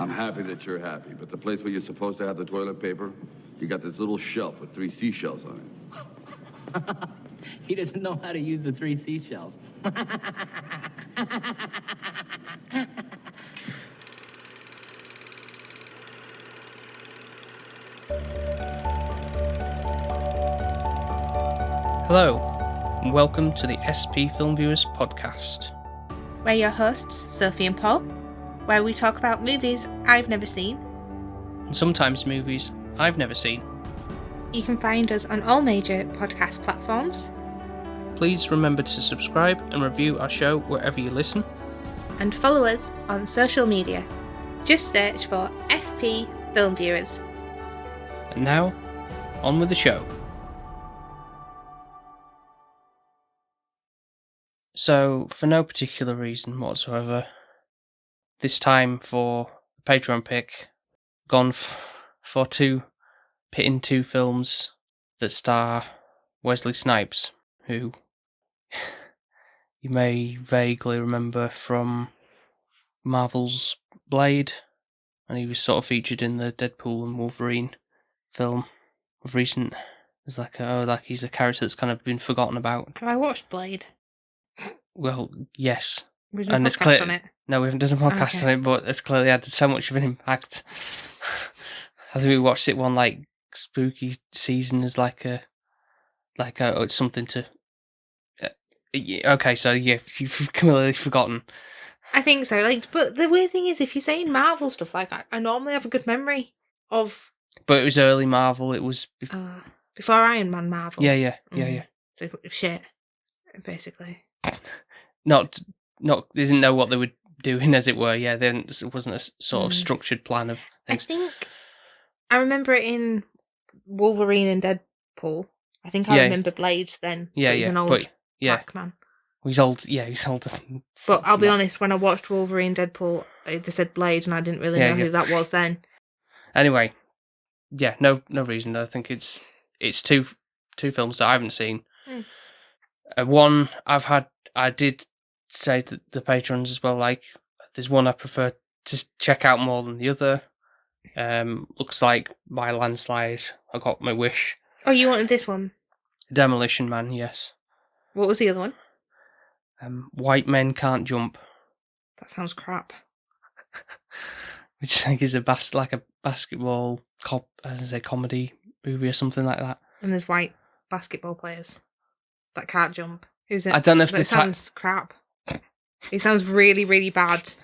I'm happy that you're happy, but the place where you're supposed to have the toilet paper, you got this little shelf with 3 seashells on it. He doesn't know how to use the 3 seashells. Hello, and welcome to the SP Film Viewers podcast. We're your hosts, Sophie and Paul, where we talk about movies I've never seen. And sometimes movies I've never seen. You can find us on all major podcast platforms. Please remember to subscribe and review our show wherever you listen. And follow us on social media. Just search for SP Film Viewers. And now, on with the show. So, for no particular reason whatsoever, this time for the Patreon pick, gone for pitting two films that star Wesley Snipes, who you may vaguely remember from Marvel's Blade, and he was sort of featured in the Deadpool and Wolverine film of recent. It's like he's a character that's kind of been forgotten about. Have I watched Blade? Well, yes. We've done a podcast on it. No, we haven't done a podcast on it, but it's clearly had so much of an impact. I think we watched it one like spooky season as it's something to. Okay, so yeah, you've completely forgotten. I think so. But the weird thing is, if you're saying Marvel stuff, I normally have a good memory of. But it was early Marvel. It was before Iron Man Marvel. Yeah. So shit, basically. Not they didn't know what they were doing, as it were. Yeah, it wasn't a sort of structured plan of things. I remember it in Wolverine and Deadpool. I think I remember Blade then. Yeah, he's an old black man. He's old. Yeah, he's old. But I'll be honest, when I watched Wolverine and Deadpool, they said Blade, and I didn't really know who that was then. Anyway, yeah, no reason. I think it's two films that I haven't seen. One I did say to the patrons as well, like, there's one I prefer to check out more than the other. Looks like by landslide, I got my wish. Oh, you wanted this one? Demolition Man, yes. What was the other one? White Men Can't Jump. That sounds crap. Which I think is a basketball comedy movie or something like that. And there's white basketball players that can't jump. Who's it? I don't know if that sounds crap. It sounds really, really bad.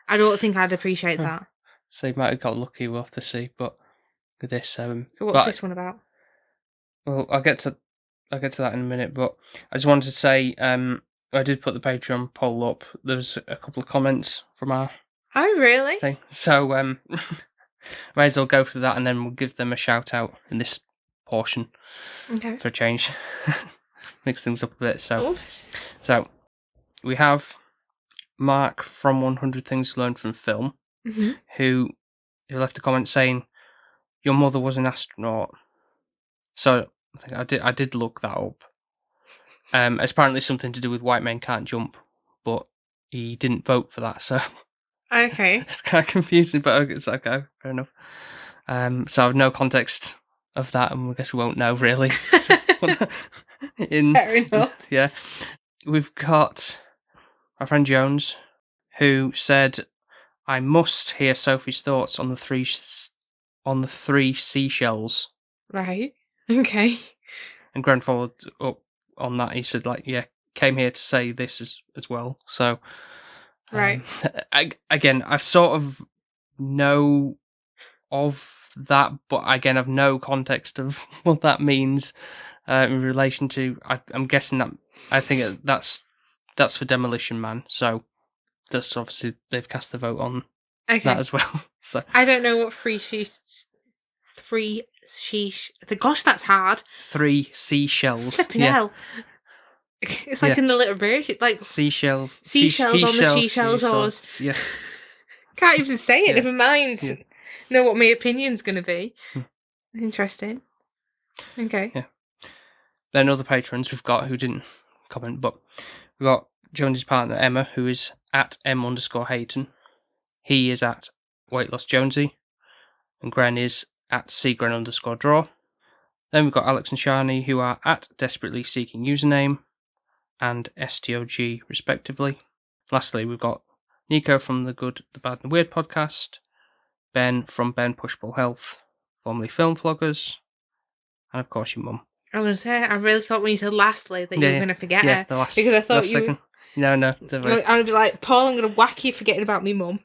I don't think I'd appreciate that. So you might have got lucky. We'll have to see. But with this, so what's this one about? Well, I'll get to that in a minute. But I just wanted to say, I did put the Patreon poll up. There's a couple of comments from our. Oh, really? Thing. So might as well go through that, and then we'll give them a shout out in this portion. Okay. For a change. Mix things up a bit. So we have Mark from 100 Things to Learn from Film, who left a comment saying, "Your mother was an astronaut." So I think I did look that up. It's apparently something to do with White Men Can't Jump, but he didn't vote for that, so okay, it's kind of confusing. But it's okay, fair enough. So I have no context of that, and I guess we won't know really. Fair enough. Yeah, we've got our friend Jones, who said, "I must hear Sophie's thoughts on the three seashells." Right. Okay. And Gren followed up on that. He said, came here to say this as well. So, right. Again, I've sort of know of that, but again, I've no context of what that means in relation to. I'm guessing that I think that's for Demolition Man. So that's obviously they've cast the vote on that as well. So I don't know what gosh, that's hard. 3 seashells. Flipping hell. It's like an alliteration, like seashells. Seashells on the seashells oars. Yeah. Can't even say it. Yeah. Never mind. Yeah. Know what my opinion's going to be. Interesting. Okay. Yeah. Then other patrons we've got who didn't comment, but we've got Jones's partner Emma, who is at M_Hayton. He is at Weight Loss Jonesy, and Gren is at @cgren_draw. Then we've got Alex and Shani, who are at Desperately Seeking Username and STOG, respectively. Lastly, we've got Nico from the Good, the Bad, and the Weird podcast, Ben from Ben Pushball Health, formerly Film Vloggers, and of course your mum. I was going to say, I really thought when you said lastly that you were going to forget her. The last, because I thought you second. No. I would be like, Paul, I'm going to whack you forgetting about me mum.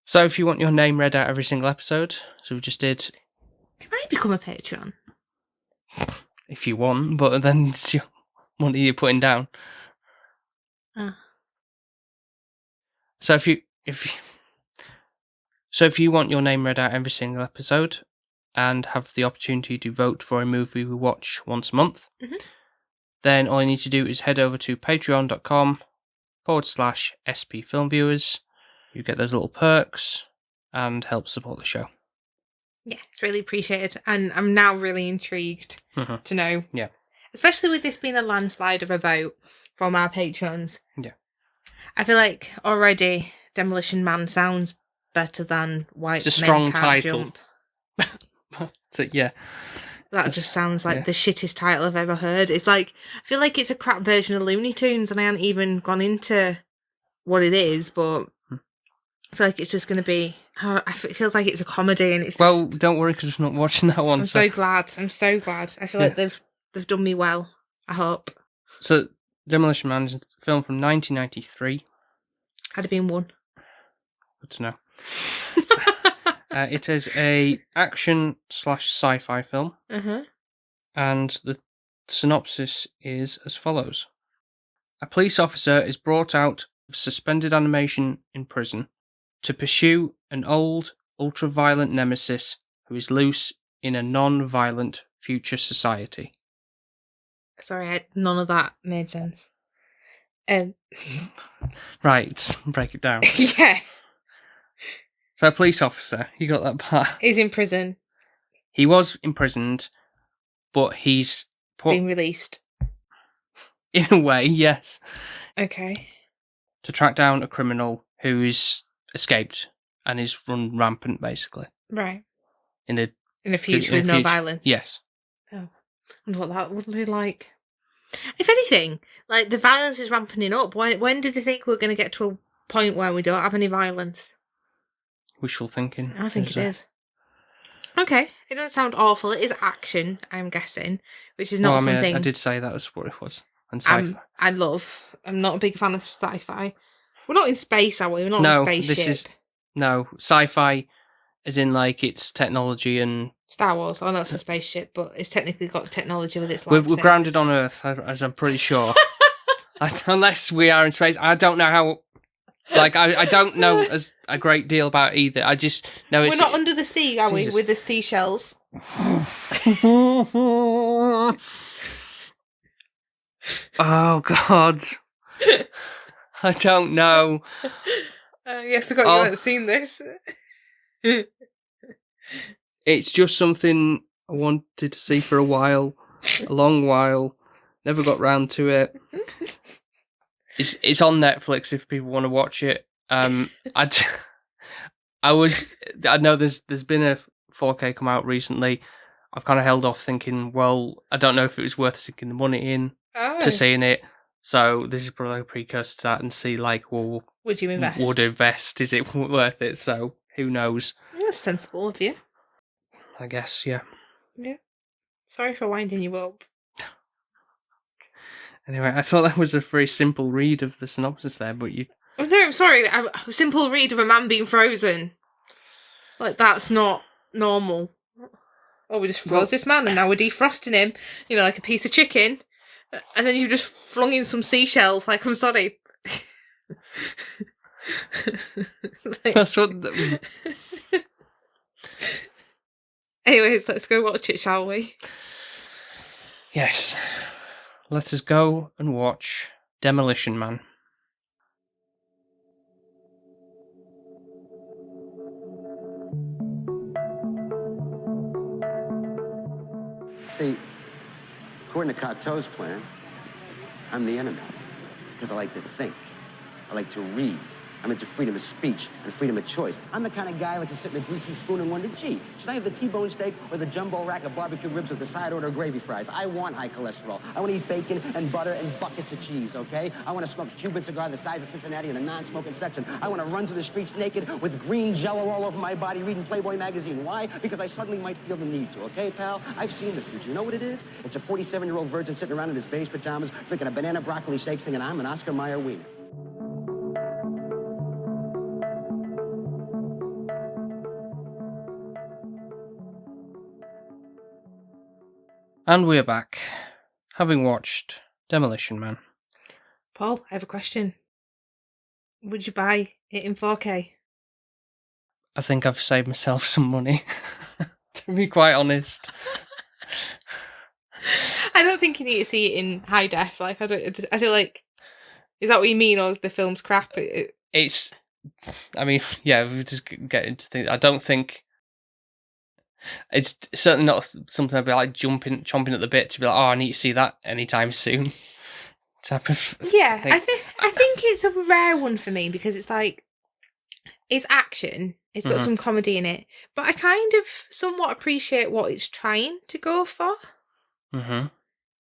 So if you want your name read out every single episode, so we just did... Can I become a patron? If you want, but then it's your money you're putting down. So if you want your name read out every single episode and have the opportunity to vote for a movie we watch once a month, then all you need to do is head over to patreon.com/SP Film Viewers. You get those little perks and help support the show. Yeah, it's really appreciated. And I'm now really intrigued to know. Yeah. Especially with this being a landslide of a vote from our patrons. Yeah. I feel like already Demolition Man sounds better than White It's a Men strong Can't title. Jump. So, yeah. That just sounds like the shittest title I've ever heard. It's like, I feel like it's a crap version of Looney Tunes and I haven't even gone into what it is, but I feel like it's just going to be, it feels like it's a comedy and it's just... Well, don't worry because we're not watching that one. I'm so glad. I'm so glad. I feel like they've done me well. I hope. So, Demolition Man is a film from 1993. Had it been one. Good to know. It is a action/sci-fi film. And the synopsis is as follows. A police officer is brought out of suspended animation in prison to pursue an old, ultra-violent nemesis who is loose in a non-violent future society. Sorry, none of that made sense. Right, break it down. Yeah. So a police officer, you got that part? He's in prison. He was imprisoned, but he's Been released. In a way, yes. Okay. To track down a criminal who's escaped and is run rampant, basically. Right. In a future with no violence. Yes. Oh. I wonder what that would be like. If anything, like the violence is ramping up. When did they think we were going to get to a point where we don't have any violence? Wishful thinking. I think it is. Okay. It doesn't sound awful. It is action, I'm guessing, which is not something... I did say that was what it was. And sci-fi. I'm not a big fan of sci-fi. We're not in space, are we? We're not on a spaceship. No, sci-fi as in like it's technology and... Star Wars. Oh, that's a spaceship, but it's technically got technology with its life. We're grounded on Earth, as I'm pretty sure. Unless we are in space. I don't know how... Like, I don't know as a great deal about either. I just know it's... We're not under the sea, are we? With the seashells. Oh, God. I don't know. Yeah, I forgot you hadn't seen this. It's just something I wanted to see for a while. A long while. Never got round to it. It's on Netflix if people want to watch it. I know there's been a 4K come out recently. I've kind of held off thinking, well, I don't know if it was worth sinking the money in to seeing it. So this is probably a precursor to that and see like, well, would you invest? Would invest? Is it worth it? So who knows? That's sensible of you. I guess, yeah. Yeah. Sorry for winding you up. Anyway, I thought that was a very simple read of the synopsis there, but you... Oh, no, I'm sorry. A simple read of a man being frozen. Like, that's not normal. Oh, we just froze this man and now we're defrosting him, like a piece of chicken. And then you just flung in some seashells. Like, I'm sorry. That's what... Anyways, let's go watch it, shall we? Yes. Let us go and watch Demolition Man. See, according to Cocteau's plan, I'm the enemy. Because I like to think. I like to read. I'm into freedom of speech and freedom of choice. I'm the kind of guy who likes to sit in a greasy spoon and wonder, gee, should I have the T-bone steak or the jumbo rack of barbecue ribs with the side order gravy fries? I want high cholesterol. I want to eat bacon and butter and buckets of cheese, okay? I want to smoke a Cuban cigar the size of Cincinnati in a non-smoking section. I want to run through the streets naked with green Jell-O all over my body reading Playboy magazine. Why? Because I suddenly might feel the need to, okay, pal? I've seen the future. You know what it is? It's a 47-year-old virgin sitting around in his beige pajamas drinking a banana broccoli shake singing, I'm an Oscar Mayer wiener. And we're back, having watched Demolition Man. Paul, I have a question. Would you buy it in 4K? I think I've saved myself some money, to be quite honest. I don't think you need to see it in high def. Like, I feel like, is that what you mean, or the film's crap? It's, I mean, yeah, we just get into things. I don't think it's certainly not something I'd be like chomping at the bit to be like, oh, I need to see that anytime soon. Type of. Yeah, I think it's a rare one for me because it's like, it's action. It's got some comedy in it, but I kind of somewhat appreciate what it's trying to go for. Mm-hmm.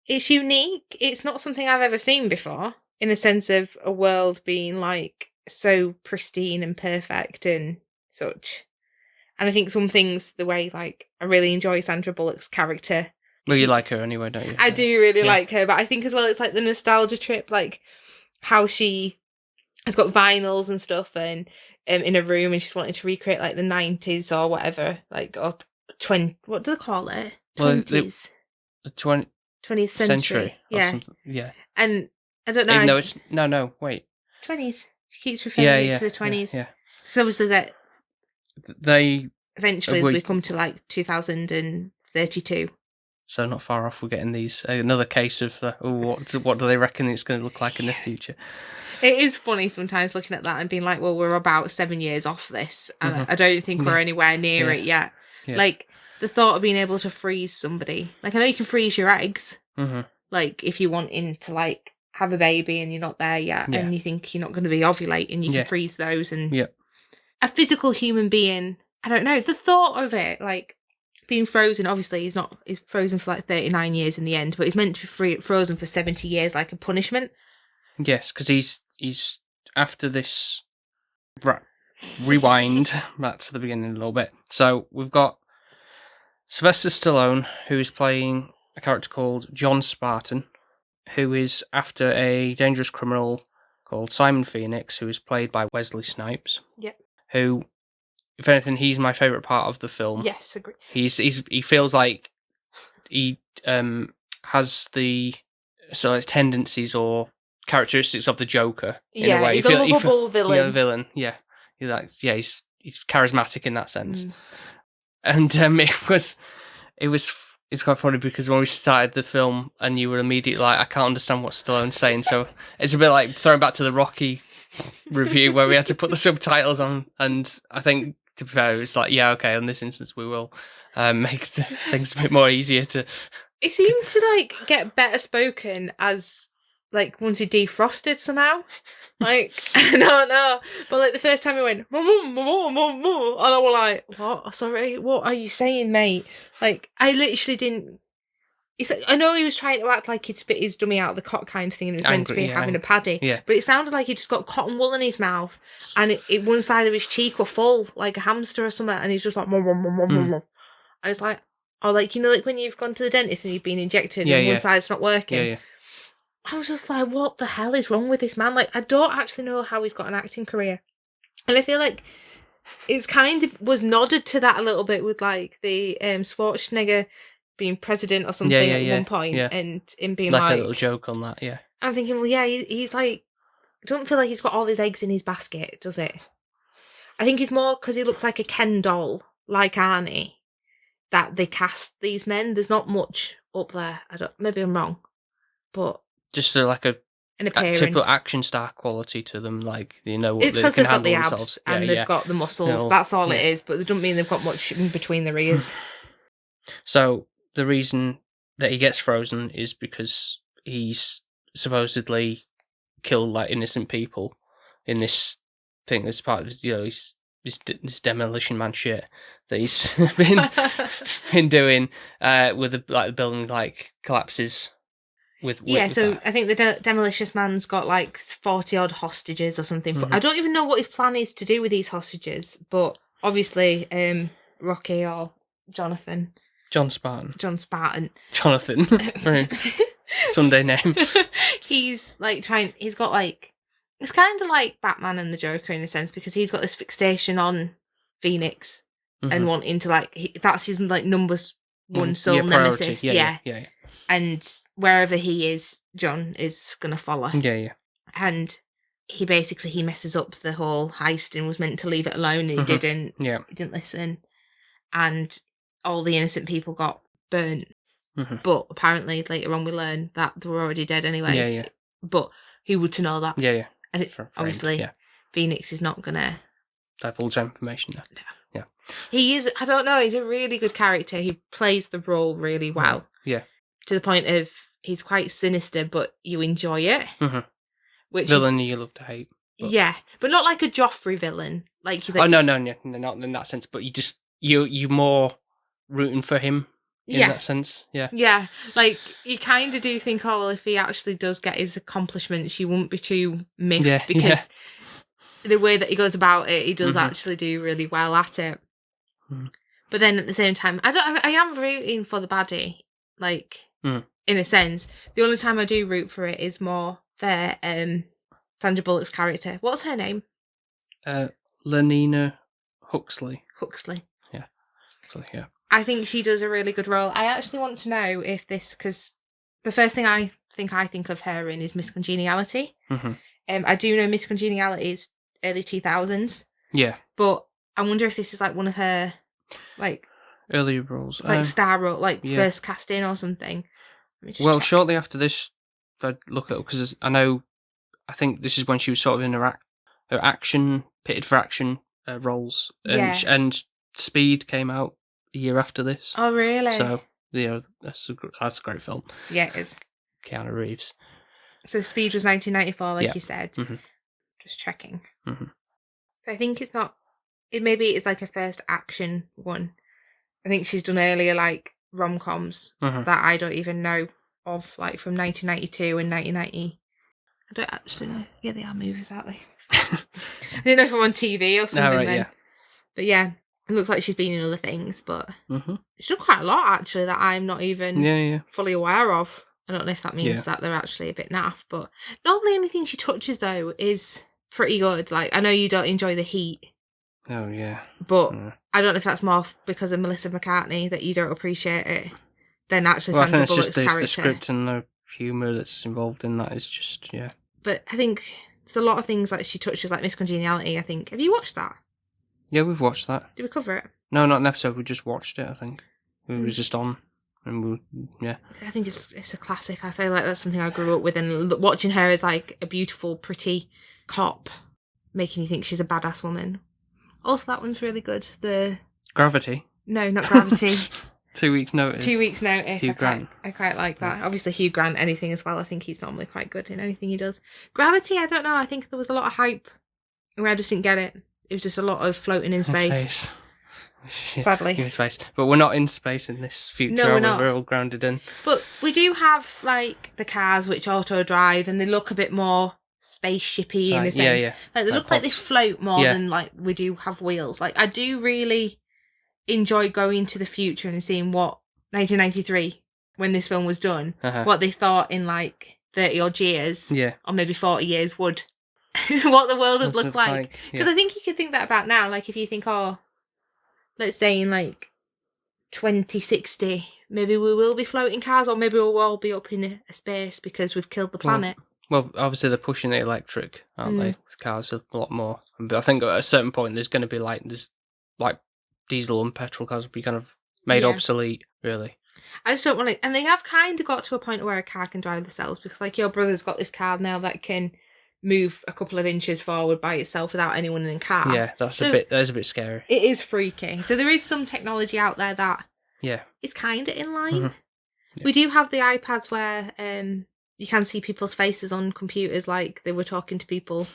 It's unique. It's not something I've ever seen before, in the sense of a world being like so pristine and perfect and such. And I think some things, the way, like, I really enjoy Sandra Bullock's character. Well, you like her anyway, don't you? I do really like her, but I think as well it's like the nostalgia trip, like how she has got vinyls and stuff and in a room and she's wanting to recreate like the 90s or whatever, like, or 20, what do they call it? 20s. The 20th century. Yeah. Something. Yeah. And I don't know. Even though it's, no, wait. It's 20s. She keeps referring to the 20s. Yeah. Because obviously that they eventually we come to like 2032. So not far off. We're getting these another case of what do they reckon it's going to look like in the future? It is funny sometimes looking at that and being like, well, we're about 7 years off this, and I don't think we're anywhere near it yet. Yeah. Like the thought of being able to freeze somebody, like I know you can freeze your eggs, like if you're wanting to like have a baby and you're not there yet, and you think you're not going to be ovulating, you can freeze those, and a physical human being. I don't know, the thought of it, like being frozen. Obviously, he's frozen for like 39 years in the end, but he's meant to be frozen for 70 years, like a punishment. Yes, because he's after this. Rewind back to the beginning a little bit. So we've got Sylvester Stallone, who is playing a character called John Spartan, who is after a dangerous criminal called Simon Phoenix, who is played by Wesley Snipes. Yep. Who, if anything, he's my favourite part of the film. Yes, agree. He feels like he has the sort of tendencies or characteristics of the Joker in a way. He's a lovable villain. Yeah, villain. Yeah, he's charismatic in that sense. And it's quite funny because when we started the film and you were immediately like, I can't understand what Stallone's saying, so it's a bit like throwing back to the Rocky review where we had to put the subtitles on, and I think, to be fair, it's like, yeah, okay, in this instance we will make things a bit more easier to... It seemed to like get better spoken as like once he defrosted somehow. Like, I don't know, but like the first time he went, and I was like, what? Sorry, what are you saying, mate? Like, I literally didn't. It's like, I know he was trying to act like he'd spit his dummy out of the cock kind of thing, and it was meant to be having a paddy. Yeah. But it sounded like he just got cotton wool in his mouth, and one side of his cheek were full, like a hamster or something, and he's just like, and it's like, oh, like, you know, like when you've gone to the dentist and you've been injected and one side's not working. Yeah. I was just like, what the hell is wrong with this man? Like, I don't actually know how he's got an acting career. And I feel like it's kind of was nodded to that a little bit with like the Schwarzenegger being president or something at one point, and him being like a little joke on that. Yeah, I'm thinking, well, yeah, he's like, I don't feel like he's got all his eggs in his basket, does it? I think it's more because he looks like a Ken doll, like Arnie, that they cast these men. There's not much up there. Maybe I'm wrong, but just like an typical action star quality to them, like, you know, it's because they've got the abs and they've got the muscles. That's all it is, but it doesn't mean they've got much in between their ears. So the reason that he gets frozen is because he's supposedly killed like innocent people in this think this part of this Demolition Man shit that he's been doing with the building collapses with so that. I think the Demolition Man's got 40 odd hostages or something. Mhm. I don't even know what his plan is to do with these hostages, but obviously Rocky or John Spartan. John Spartan. Jonathan. Very Sunday name. He's he's got it's kind of like Batman and the Joker in a sense, because he's got this fixation on Phoenix and wanting to that's his number one soul nemesis. Yeah. And wherever he is, John is gonna follow. Yeah. And he messes up the whole heist and was meant to leave it alone, and he didn't. Yeah. He didn't listen, and all the innocent people got burnt. Mhm. But apparently later on we learn that they were already dead anyways. Yeah. But who would to know that? Yeah. And obviously, yeah. Phoenix is not gonna divulge information there. No. Yeah. He is. I don't know. He's a really good character. He plays the role really well. Yeah. To the point of he's quite sinister, but you enjoy it. Mm-hmm. Which villain is, you love to hate. But... Yeah, but not like a Joffrey villain. No, not in that sense. But you're more rooting for him in that sense. Yeah. Yeah, you kind of do think, oh well, if he actually does get his accomplishments, you won't be too miffed because the way that he goes about it, he does actually do really well at it. Mm. But then at the same time, I am rooting for the baddie, in a sense. The only time I do root for it is more for Sandra Bullock's character. What's her name? Lenina Huxley. Yeah. So, yeah. I think she does a really good role. I actually want to know if because the first thing I think of her in is Miss Congeniality. Mm-hmm. I do know Miss Congeniality is early 2000s. Yeah. But I wonder if this is one of her early roles, star role, first casting or something. Well, shortly after this, if I look at it, because I think this is when she was sort of in her pitted for action roles, and Speed came out a year after this. Oh, really? So that's a great film. Yeah, it is. Keanu Reeves. So Speed was 1994, like you said. Mm-hmm. Just checking. Mm-hmm. So I think it's not. Maybe it's a first action one. I think she's done earlier rom-coms that I don't even know of, from 1992 and 1990. I don't actually know. Yeah, they are movies, aren't they? I don't know if I'm on TV or something then. Yeah. But yeah, it looks like she's been in other things, but she's done quite a lot actually that I'm not even fully aware of. I don't know if that means that they're actually a bit naff, but normally anything she touches though is pretty good. I know you don't enjoy The Heat. Oh yeah. But I don't know if that's more because of Melissa McCartney that you don't appreciate it than actually Sandra Bullock's character. I think it's just the script and the humour that's involved in that is just But I think there's a lot of things that she touches, like Miss Congeniality. I think. Have you watched that? Yeah, we've watched that. Did we cover it? No, not an episode. We just watched it. I think it was just on, and I think it's a classic. I feel like that's something I grew up with, and watching her as a beautiful, pretty cop, making you think she's a badass woman. Also, that one's really good. The Gravity. No, not Gravity. 2 weeks notice. 2 weeks notice. Hugh Grant. I quite like that. Obviously, Hugh Grant, anything as well. I think he's normally quite good in anything he does. Gravity, I don't know. I think there was a lot of hype, and I just didn't get it. It was just a lot of floating in space. Sadly. In space. But we're not in space in this future. No, we're not. We're all grounded in. But we do have, the cars which auto-drive, and they look a bit more spaceshipy in a sense. Yeah. They look like they float more than, we do have wheels. I do really enjoy going to the future and seeing what 1993, when this film was done, what they thought in, 30-odd years, or maybe 40 years would... what the world would look like. Because I think you could think that about now. If you think, let's say in 2060, maybe we will be floating cars, or maybe we'll all be up in a space because we've killed the planet. Well, obviously they're pushing the electric, aren't they? With cars a lot more. But I think at a certain point there's going to be diesel and petrol cars will be kind of made obsolete, really. I just don't want to... And they have kind of got to a point where a car can drive themselves, because your brother's got this car now that can move a couple of inches forward by itself without anyone in the car. Yeah, that's a bit scary. It is freaky. So there is some technology out there that is kind of in line. Mm-hmm. Yeah. We do have the iPads where you can see people's faces on computers, like they were talking to people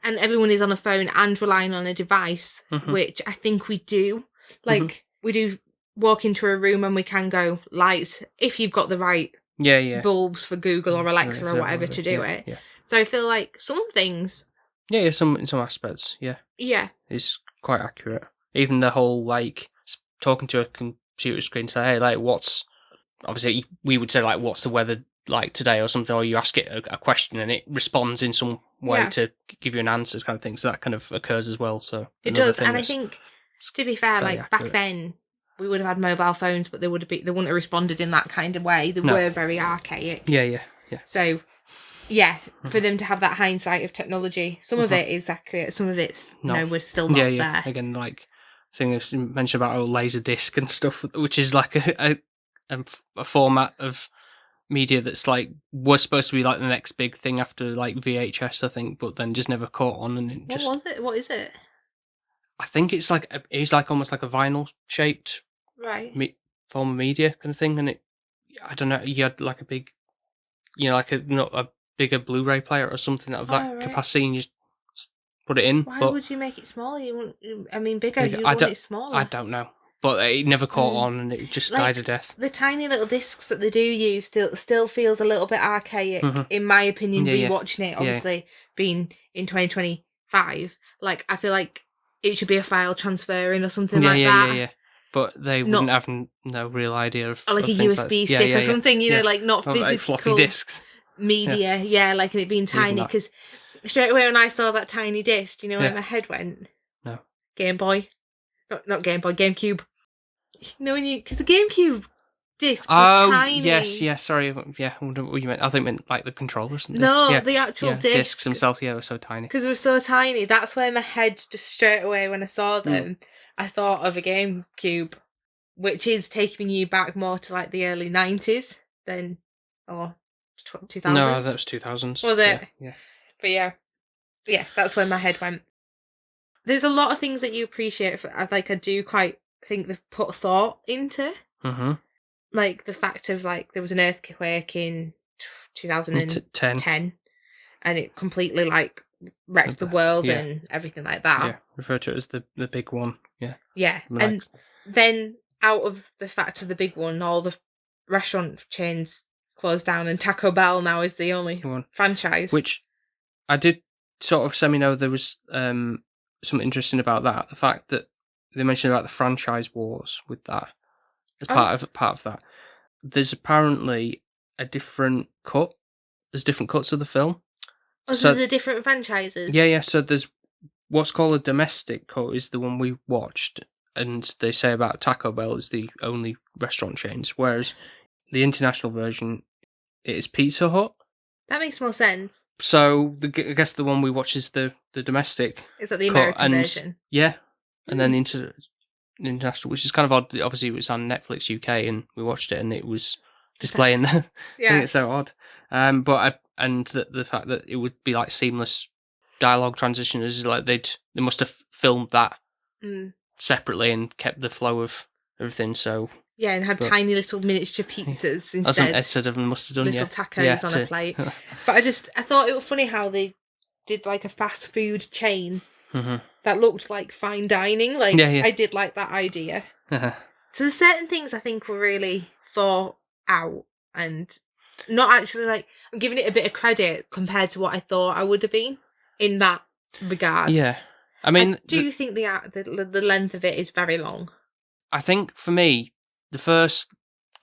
and everyone is on a phone and relying on a device, Mhm. which I think we do. Like, we do walk into a room and we can go lights if you've got the right Yeah. bulbs for Google or Alexa or Alexa, whatever to do yeah, it. Yeah. So I feel like some things, Yeah, some in some aspects, yeah, yeah, is quite accurate. Even the whole like talking to a computer screen, say, hey, like, what's obviously we would say like, what's the weather like today or something, or you ask it a question and it responds in some way Yeah. to give you an answer, kind of thing. So that kind of occurs as well. So it another does. thing And I that's think, to be fair, fairly like back accurate. then, we would have had mobile phones, but they wouldn't have responded in that kind of way. They No. were very archaic. Yeah. So, yeah, for them to have that hindsight of technology, some of it is accurate, some of it's no, we're still not there. Again, like thing you mentioned about laser disc and stuff, which is like a format of media that's like was supposed to be like the next big thing after like VHS, I think, but then just never caught on, and it just. What was it? What is it? I think it's like almost like a vinyl shaped Right. form of media kind of thing, and I don't know. You had like a big, like a bigger Blu-ray player or something of that right. capacity, and you just put it in. Why would you make it smaller? Bigger. You want it smaller. I don't know, but it never caught on, and it just died a death. The tiny little discs that they do use still feels a little bit archaic, in my opinion. Rewatching it, obviously being in 2025, like I feel like it should be a file transferring or something like that. Yeah. But they wouldn't have no real idea of, or like of a things USB stick or something, like not physical like floppy discs media. Like it being tiny. Because straight away when I saw that tiny disc, where my head went? No. Game Boy, not Game Boy, GameCube. Because the GameCube discs were tiny. Yes. Sorry, yeah. I wonder what you meant. I think meant like the controller or something. No, the actual discs themselves. Yeah, were so tiny. Because they were so tiny. That's where my head just straight away when I saw them. I thought of a GameCube, which is taking you back more to like the early 90s than 2000s. No, that was 2000s. Was it? Yeah. But yeah, that's where my head went. There's a lot of things that you appreciate. I do quite think they've put thought into. Mm-hmm. Like the fact of like there was an earthquake in 2010, and it completely like wrecked the world and everything like that. Yeah, refer to it as the big one. Yeah. Yeah, and then out of the fact of the big one, all the restaurant chains closed down, and Taco Bell now is the only franchise. Which I did sort of semi-know there was something interesting about that. The fact that they mentioned about the franchise wars with that as part of that. There's apparently a different cut. There's different cuts of the film. Oh, so there's different franchises? Yeah. So there's what's called a domestic cut is the one we watched, and they say about Taco Bell is the only restaurant chains, whereas the international version is Pizza Hut. That makes more sense. So I guess the one we watch is the domestic. Is that the American version? Yeah, and then the international, which is kind of odd. Obviously, it was on Netflix UK, and we watched it, and it was displaying the. I think it's so odd. And the fact that it would be like seamless dialogue transition is like they must have filmed that separately and kept the flow of everything. So yeah, and had tiny little miniature pizzas instead of must have done little tacos on a plate. But I thought it was funny how they did like a fast food chain that looked like fine dining. Like I did like that idea. So there's certain things I think were really thought out and not actually like I'm giving it a bit of credit compared to what I thought I would have been in that regard. Yeah, I mean, do you think the length of it is very long? I think for me, the first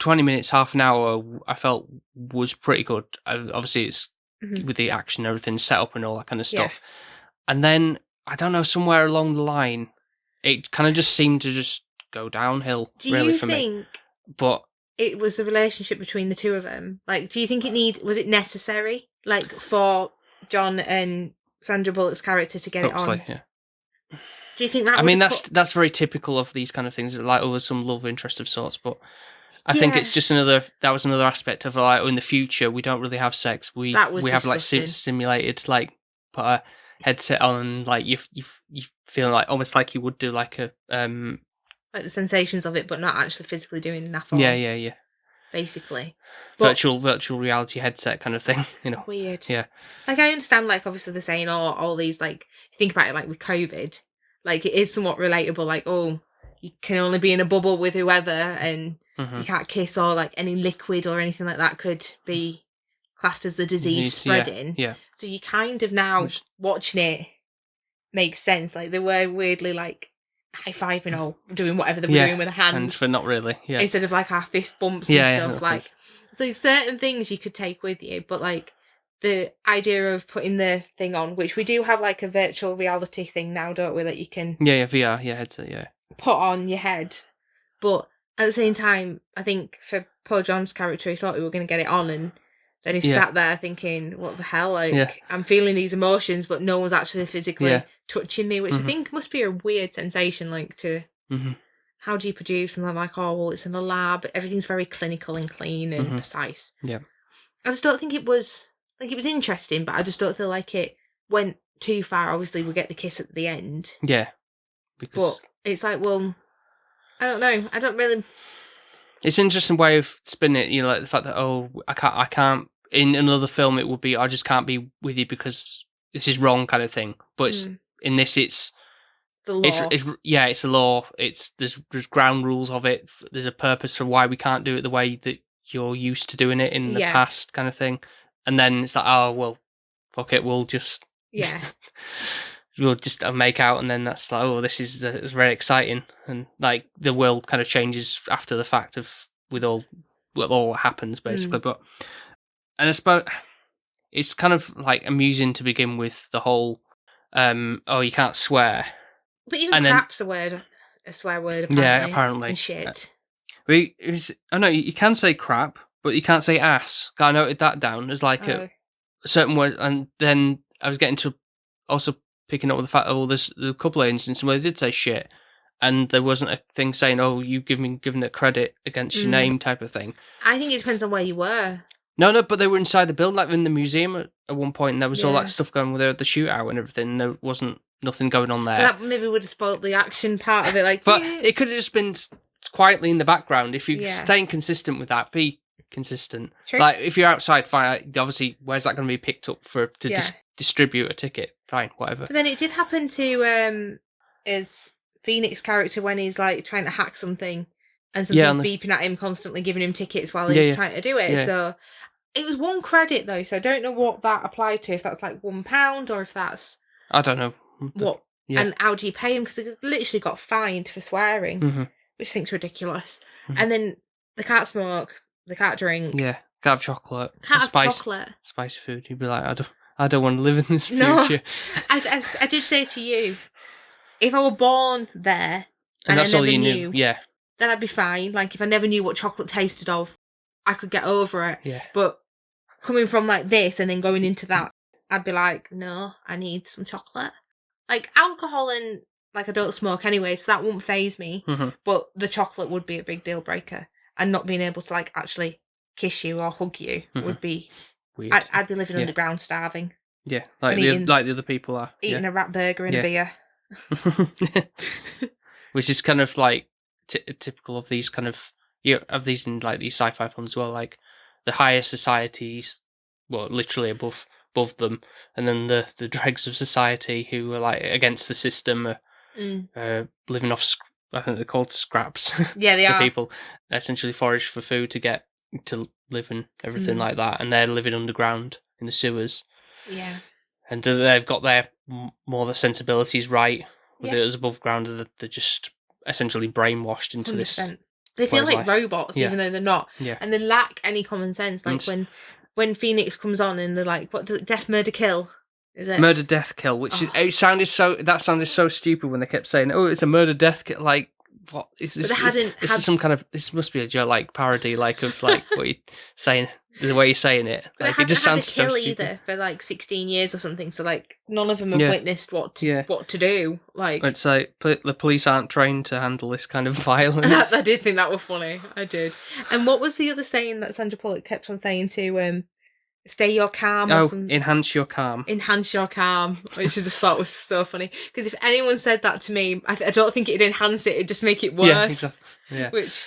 20 minutes, half an hour, I felt was pretty good. Obviously, it's with the action, everything set up and all that kind of stuff. Yeah. And then I don't know, somewhere along the line, it kind of just seemed to just go downhill. Do really, you for think? Me. But it was the relationship between the two of them. Like, do you think was it necessary, like, for John and Sandra Bullock's character to get Huxley, it on? Yeah. Do you think that? I mean, that's very typical of these kind of things. Like, there's some love interest of sorts, but I think it's just that was another aspect of like, in the future we don't really have sex. We have like simulated, like put a headset on and like you feel like almost like you would do like a like the sensations of it, but not actually physically doing enough. Yeah. basically. But virtual reality headset kind of thing, you know. weird. Yeah. Like, I understand, like, obviously they're saying, all these, like, think about it, like, with COVID, like, it is somewhat relatable, like, you can only be in a bubble with whoever, and you can't kiss, or, like, any liquid or anything like that could be classed as the disease spreading. Yeah. So you kind of now, watching it, makes sense. Like, they were weirdly, like, high-fiving or doing whatever they were doing with their hands. But not really, yeah. Instead of, like, our fist bumps and stuff, like... So there's certain things you could take with you, but, like, the idea of putting the thing on, which we do have, like, a virtual reality thing now, don't we, that you can... Yeah, VR, headset, yeah. Put on your head. But at the same time, I think for Paul John's character, he thought we were going to get it on, and then he sat there thinking, what the hell? Like, I'm feeling these emotions, but no one's actually physically touching me, which I think must be a weird sensation, like, to... How do you produce? And they're like, it's in a lab. Everything's very clinical and clean and precise. Yeah. I just don't think it was... Like, it was interesting, but I just don't feel like it went too far. Obviously, we get the kiss at the end. Yeah. Because... But it's like, well... I don't know. I don't really... It's an interesting way of spinning it, you know, like the fact that, I can't... In another film, it would be, I just can't be with you because this is wrong kind of thing. But in this, it's... The law. It's a law. There's ground rules of it. There's a purpose for why we can't do it the way that you're used to doing it in the past, kind of thing. And then it's like, fuck it, we'll just we'll just make out, and then that's like, this is it's very exciting, and like the world kind of changes after the fact of with all what happens basically. But and I suppose it's kind of like amusing to begin with the whole you can't swear. But even crap's a swear word, apparently. Yeah, apparently. And shit. I know, you can say crap, but you can't say ass. I noted that down as like a certain word, and then I was getting to also picking up with the fact that there's a couple of instances where they did say shit, and there wasn't a thing saying, you giving it credit against your name type of thing. I think it depends on where you were. No, but they were inside the building, like in the museum at one point, and there was all that stuff going with the shootout and everything, and there wasn't nothing going on there. That maybe would have spoiled the action part of it, like. But it could have just been quietly in the background. If you're staying consistent with that, be consistent. True. Like if you're outside, fine. Obviously, where's that going to be picked up to distribute a ticket? Fine, whatever. But then it did happen to his Phoenix character when he's like trying to hack something, and something's beeping at him constantly, giving him tickets while he's trying to do it. Yeah. So it was one credit though, so I don't know what that applied to. If that's like £1 or if that's I don't know. What? Yeah. And how do you pay him? Because he literally got fined for swearing, which I think's ridiculous. And then they can't smoke, they can't drink. Yeah, can't have chocolate. Can't have chocolate. Spicy food. You'd be like, I don't want to live in this future. No, I did say to you, if I were born there and that's I all never you knew, then I'd be fine. Like if I never knew what chocolate tasted of, I could get over it. Yeah. But coming from like this and then going into that, I'd be like, no, I need some chocolate. Like, alcohol and, like, I don't smoke anyway, so that wouldn't faze me. But the chocolate would be a big deal breaker. And not being able to, like, actually kiss you or hug you would be... Weird. I'd be living underground starving. Yeah, like the other people are. Eating a rat burger and a beer. Which is kind of, like, typical of these kind of... of these in, like, these sci-fi films as well. Like, the higher societies, literally above them, and then the dregs of society who are like against the system living off I think they're called scraps. Yeah, they are. People essentially forage for food to get to live and everything like that, and they're living underground in the sewers. Yeah, and they've got their more the sensibilities right with it as above ground. They're just essentially brainwashed into 100%. This. They feel like robots, even though they're not, and they lack any common sense. Like when Phoenix comes on and they're like, "What does death, murder, kill?" Is it murder, death, kill? Which it sounded so stupid when they kept saying, "Oh, it's a murder, death, kill." Like, what is this? This is some kind of this must be a joke, like parody, like of like what you're saying, the way you're saying it. Like, it just sounds so stupid. Either for like 16 years or something. So like none of them have witnessed what to do. Like it's like the police aren't trained to handle this kind of violence. I did think that was funny. I did. And what was the other saying that Sandra Bullock kept on saying to stay your calm or something? Enhance your calm. Enhance your calm, which I just thought was so funny. Because if anyone said that to me, I don't think it'd enhance it, it'd just make it worse. Yeah, exactly. Yeah. Which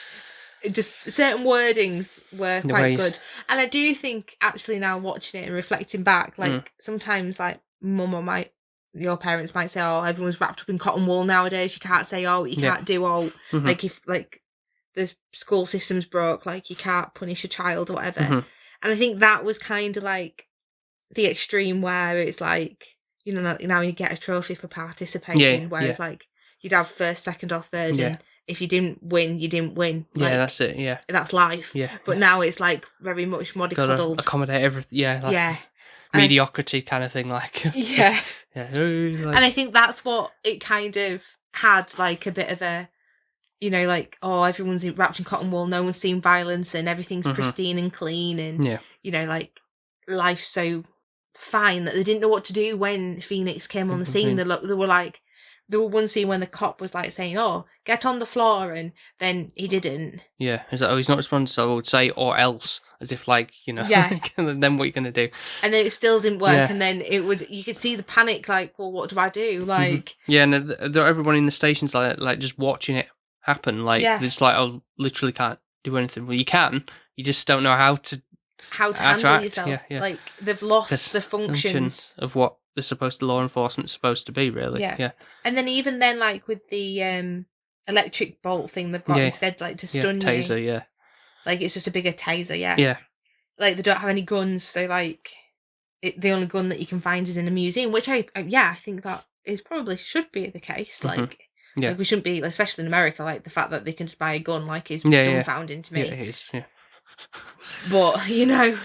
just certain wordings were The quite ways. good. And I do think, actually, now watching it and reflecting back, like, sometimes, like, mum or your parents might say, oh, everyone's wrapped up in cotton wool nowadays. You can't say, oh, you can't do, oh, like, if, like, the school system's broke, like, you can't punish a child or whatever. And I think that was kind of, like, the extreme where it's, like, you know, now you get a trophy for participating, whereas, like, you'd have first, second, or third, and if you didn't win, you didn't win. Like, that's it. Yeah, that's life. Yeah, but now it's like very much mollycoddled. Accommodate everything. Yeah, like mediocrity kind of thing. Like yeah. Like, and I think that's what it kind of had, like a bit of a, you know, like, oh, everyone's wrapped in cotton wool, no one's seen violence, and everything's pristine and clean, and you know, like, life's so fine that they didn't know what to do when Phoenix came on the scene. They were like. There was one scene when the cop was like saying, oh, get on the floor, and then he didn't. Yeah, is that, oh, he's not responding, so I would say, or else, as if, like, you know, then what are you going to do? And then it still didn't work, and then you could see the panic, like, well, what do I do? Like, yeah, and everyone in the station's like just watching it happen, like, it's like, oh, literally can't do anything. Well, you can, you just don't know how to handle act. yourself. Like, they've lost the functions of what law enforcement's supposed to be, really. Yeah. And then even then, like, with the electric bolt thing they've got instead, like, to stun taser, you. Like, it's just a bigger taser, yeah. Like, they don't have any guns, so, like, the only gun that you can find is in a museum, which I think that is probably should be the case. Like, like, we shouldn't be, especially in America, like, the fact that they can just buy a gun, like, is dumbfounding to me. Yeah, it is, But, you know...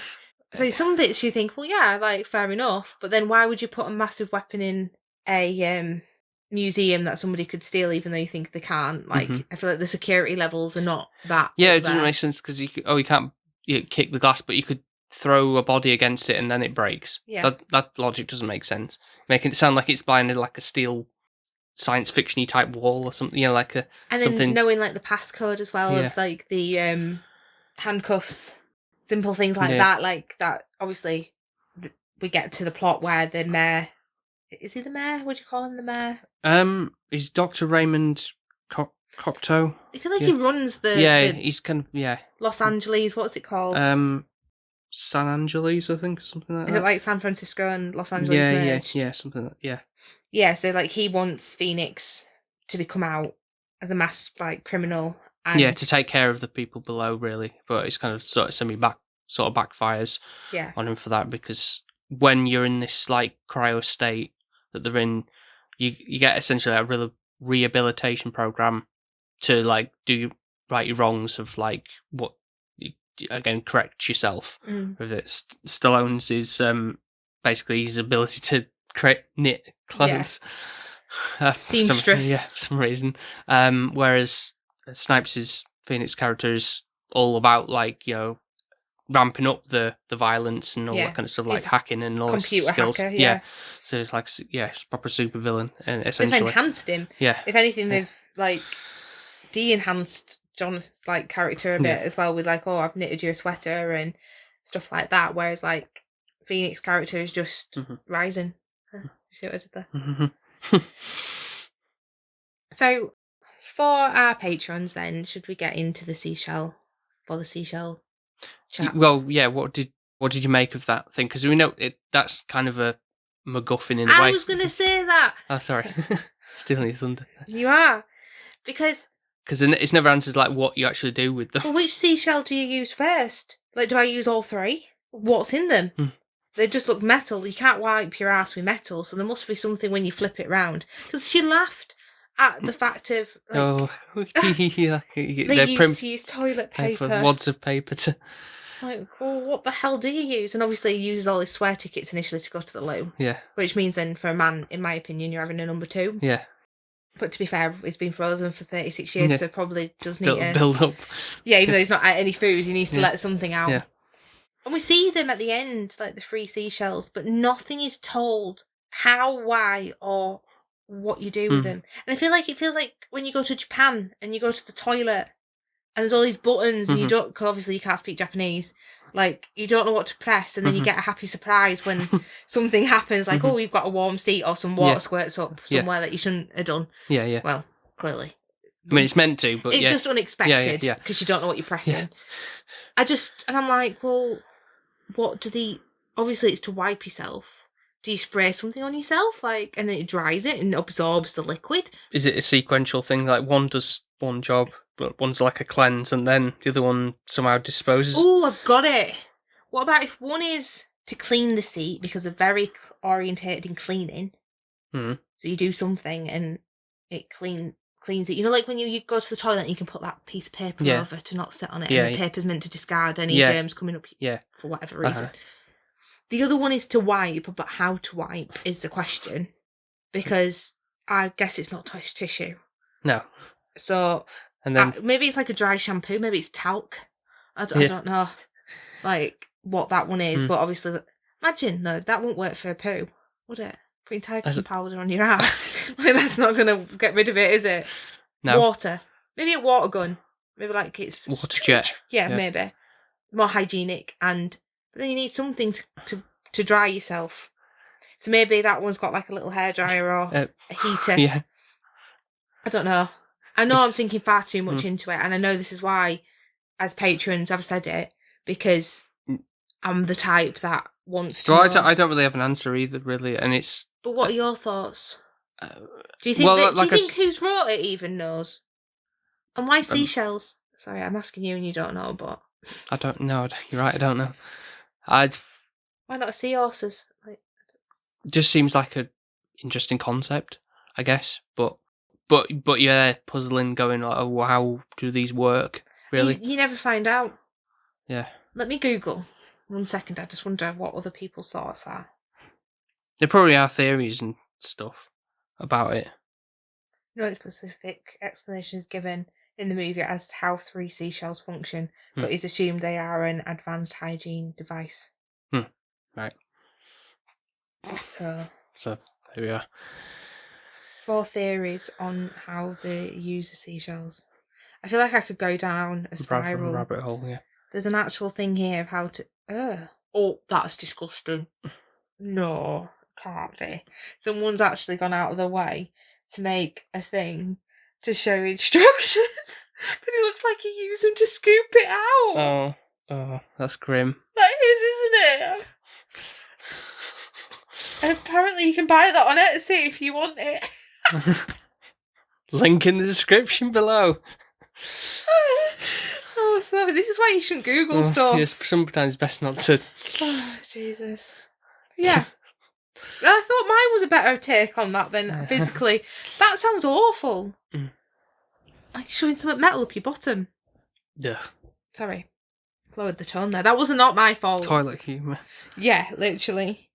So some bits you think, well, yeah, like, fair enough, but then why would you put a massive weapon in a museum that somebody could steal, even though you think they can't? Like, I feel like the security levels are not that. Yeah, it doesn't make sense, because you can't kick the glass, but you could throw a body against it and then it breaks. Yeah. That logic doesn't make sense. Making it sound like it's behind like a steel science fiction-y type wall or something, you know, like a and something... then knowing, like, the passcode as well of, like, the handcuffs. Simple things like that, like that. Obviously, we get to the plot where the mayor is he the mayor? Would you call him the mayor? Is Dr. Raymond Cocteau? I feel like he runs the he's kind of Los Angeles. What's it called? San Angeles, I think, or something like that. Is it like San Francisco and Los Angeles merged? Yeah, something like that. Yeah. So like he wants Phoenix to become out as a mass like criminal. And to take care of the people below, really. But it's kind of sort of backfires on him for that, because when you're in this like cryo state that they're in, you get essentially a real rehabilitation program to like do right your wrongs of like what again correct yourself. With it, Stallone's is basically his ability to knit clothes. Seamstress. For some reason. Whereas Snipes' Phoenix character is all about like, you know, ramping up the violence and all that kind of stuff, like hacking and all this skills. Hacker, So it's like it's proper super villain, and essentially they've enhanced him. Yeah. If anything, they've like de-enhanced John's like character a bit as well, with like, oh, I've knitted you a sweater and stuff like that. Whereas like Phoenix character is just rising. You see what I did there? So. For our patrons, then, should we get into the seashell chat? Well, yeah. What did you make of that thing? Because we know that's kind of a MacGuffin in a way. I was going to say that. Oh, sorry, stealing your thunder. You are, because it's never answered like what you actually do with them. Well, which seashell do you use first? Like, do I use all three? What's in them? They just look metal. You can't wipe your ass with metal, so there must be something when you flip it round. Because she laughed at the fact of like, they used to use toilet paper, wads of paper to like, well, what the hell do you use? And obviously he uses all his swear tickets initially to go to the loo, which means then for a man, in my opinion, you're having a number 2. But to be fair, he's been frozen for 36 years, so probably does need to build up. Even though he's not at any food, he needs to let something out. And we see them at the end, like the 3 seashells, but nothing is told how, why, or what you do with them. And I feel like it feels like when you go to Japan and you go to the toilet and there's all these buttons and you don't, obviously you can't speak Japanese, like you don't know what to press, and then you get a happy surprise when something happens, like oh, you've got a warm seat or some water squirts up somewhere that you shouldn't have done. Well, clearly I mean, it's meant to, but it's yeah. just unexpected Yeah. because you don't know what you're pressing. Yeah. And I'm like, well, what do the? Obviously, it's to wipe yourself. Do you spray something on yourself, like, and then it dries it and absorbs the liquid? Is it a sequential thing? Like one does one job, but one's like a cleanse, and then the other one somehow disposes. Oh, I've got it. What about if one is to clean the seat because they're very orientated in cleaning? Mm. So you do something and it cleans it. You know, like when you go to the toilet and you can put that piece of paper over to not sit on it, and the paper's meant to discard any germs coming up for whatever reason. The other one is to wipe, but how to wipe is the question. Because I guess it's not tissue. No. So and then maybe it's like a dry shampoo, maybe it's talc. I don't know like what that one is, but obviously, imagine though, that won't work for a poo, would it? Putting tigerbalm powder on your ass. Like, that's not going to get rid of it, is it? No. Water. Maybe a water gun. Maybe like it's... Water jet. Yeah, maybe. More hygienic. But then you need something to dry yourself. So maybe that one's got like a little hairdryer or a heater. Yeah. I don't know. I know I'm thinking far too much into it, and I know this is why, as patrons, I've said it, because I'm the type that wants to. I don't really have an answer either, really, and it's. But what are your thoughts? Do you think do you think who's wrote it even knows? And why seashells? Sorry, I'm asking you, and you don't know, but I don't know. You're right. I don't know. Why not seahorses? Like, just seems like a interesting concept, I guess, but yeah, puzzling, going like, oh, how do these work? Really, you never find out. Yeah. Let me Google 1 second. I just wonder what other people's thoughts are. There probably are theories and stuff about it. No specific explanation is given in the movie as to how 3 seashells function, but it's assumed they are an advanced hygiene device. Right. So there we are. 4 theories on how they use the seashells. I feel like I could go down a spiral. Rabbit hole, yeah. There's an actual thing here of how to... Oh, that's disgusting. No, can't be. Someone's actually gone out of their way to make a thing to show instructions. But it looks like you use them to scoop it out. Oh, that's grim. That is, isn't it? And apparently you can buy that on Etsy if you want it. Link in the description below. Oh, so this is why you shouldn't Google stuff. Yes, sometimes best not to. Oh, Jesus. Yeah. I thought mine was a better take on that than physically. That sounds awful. Like shoving something metal up your bottom. Yeah. Sorry. Lowered the tone there. That was not my fault. Toilet humour. Yeah, literally.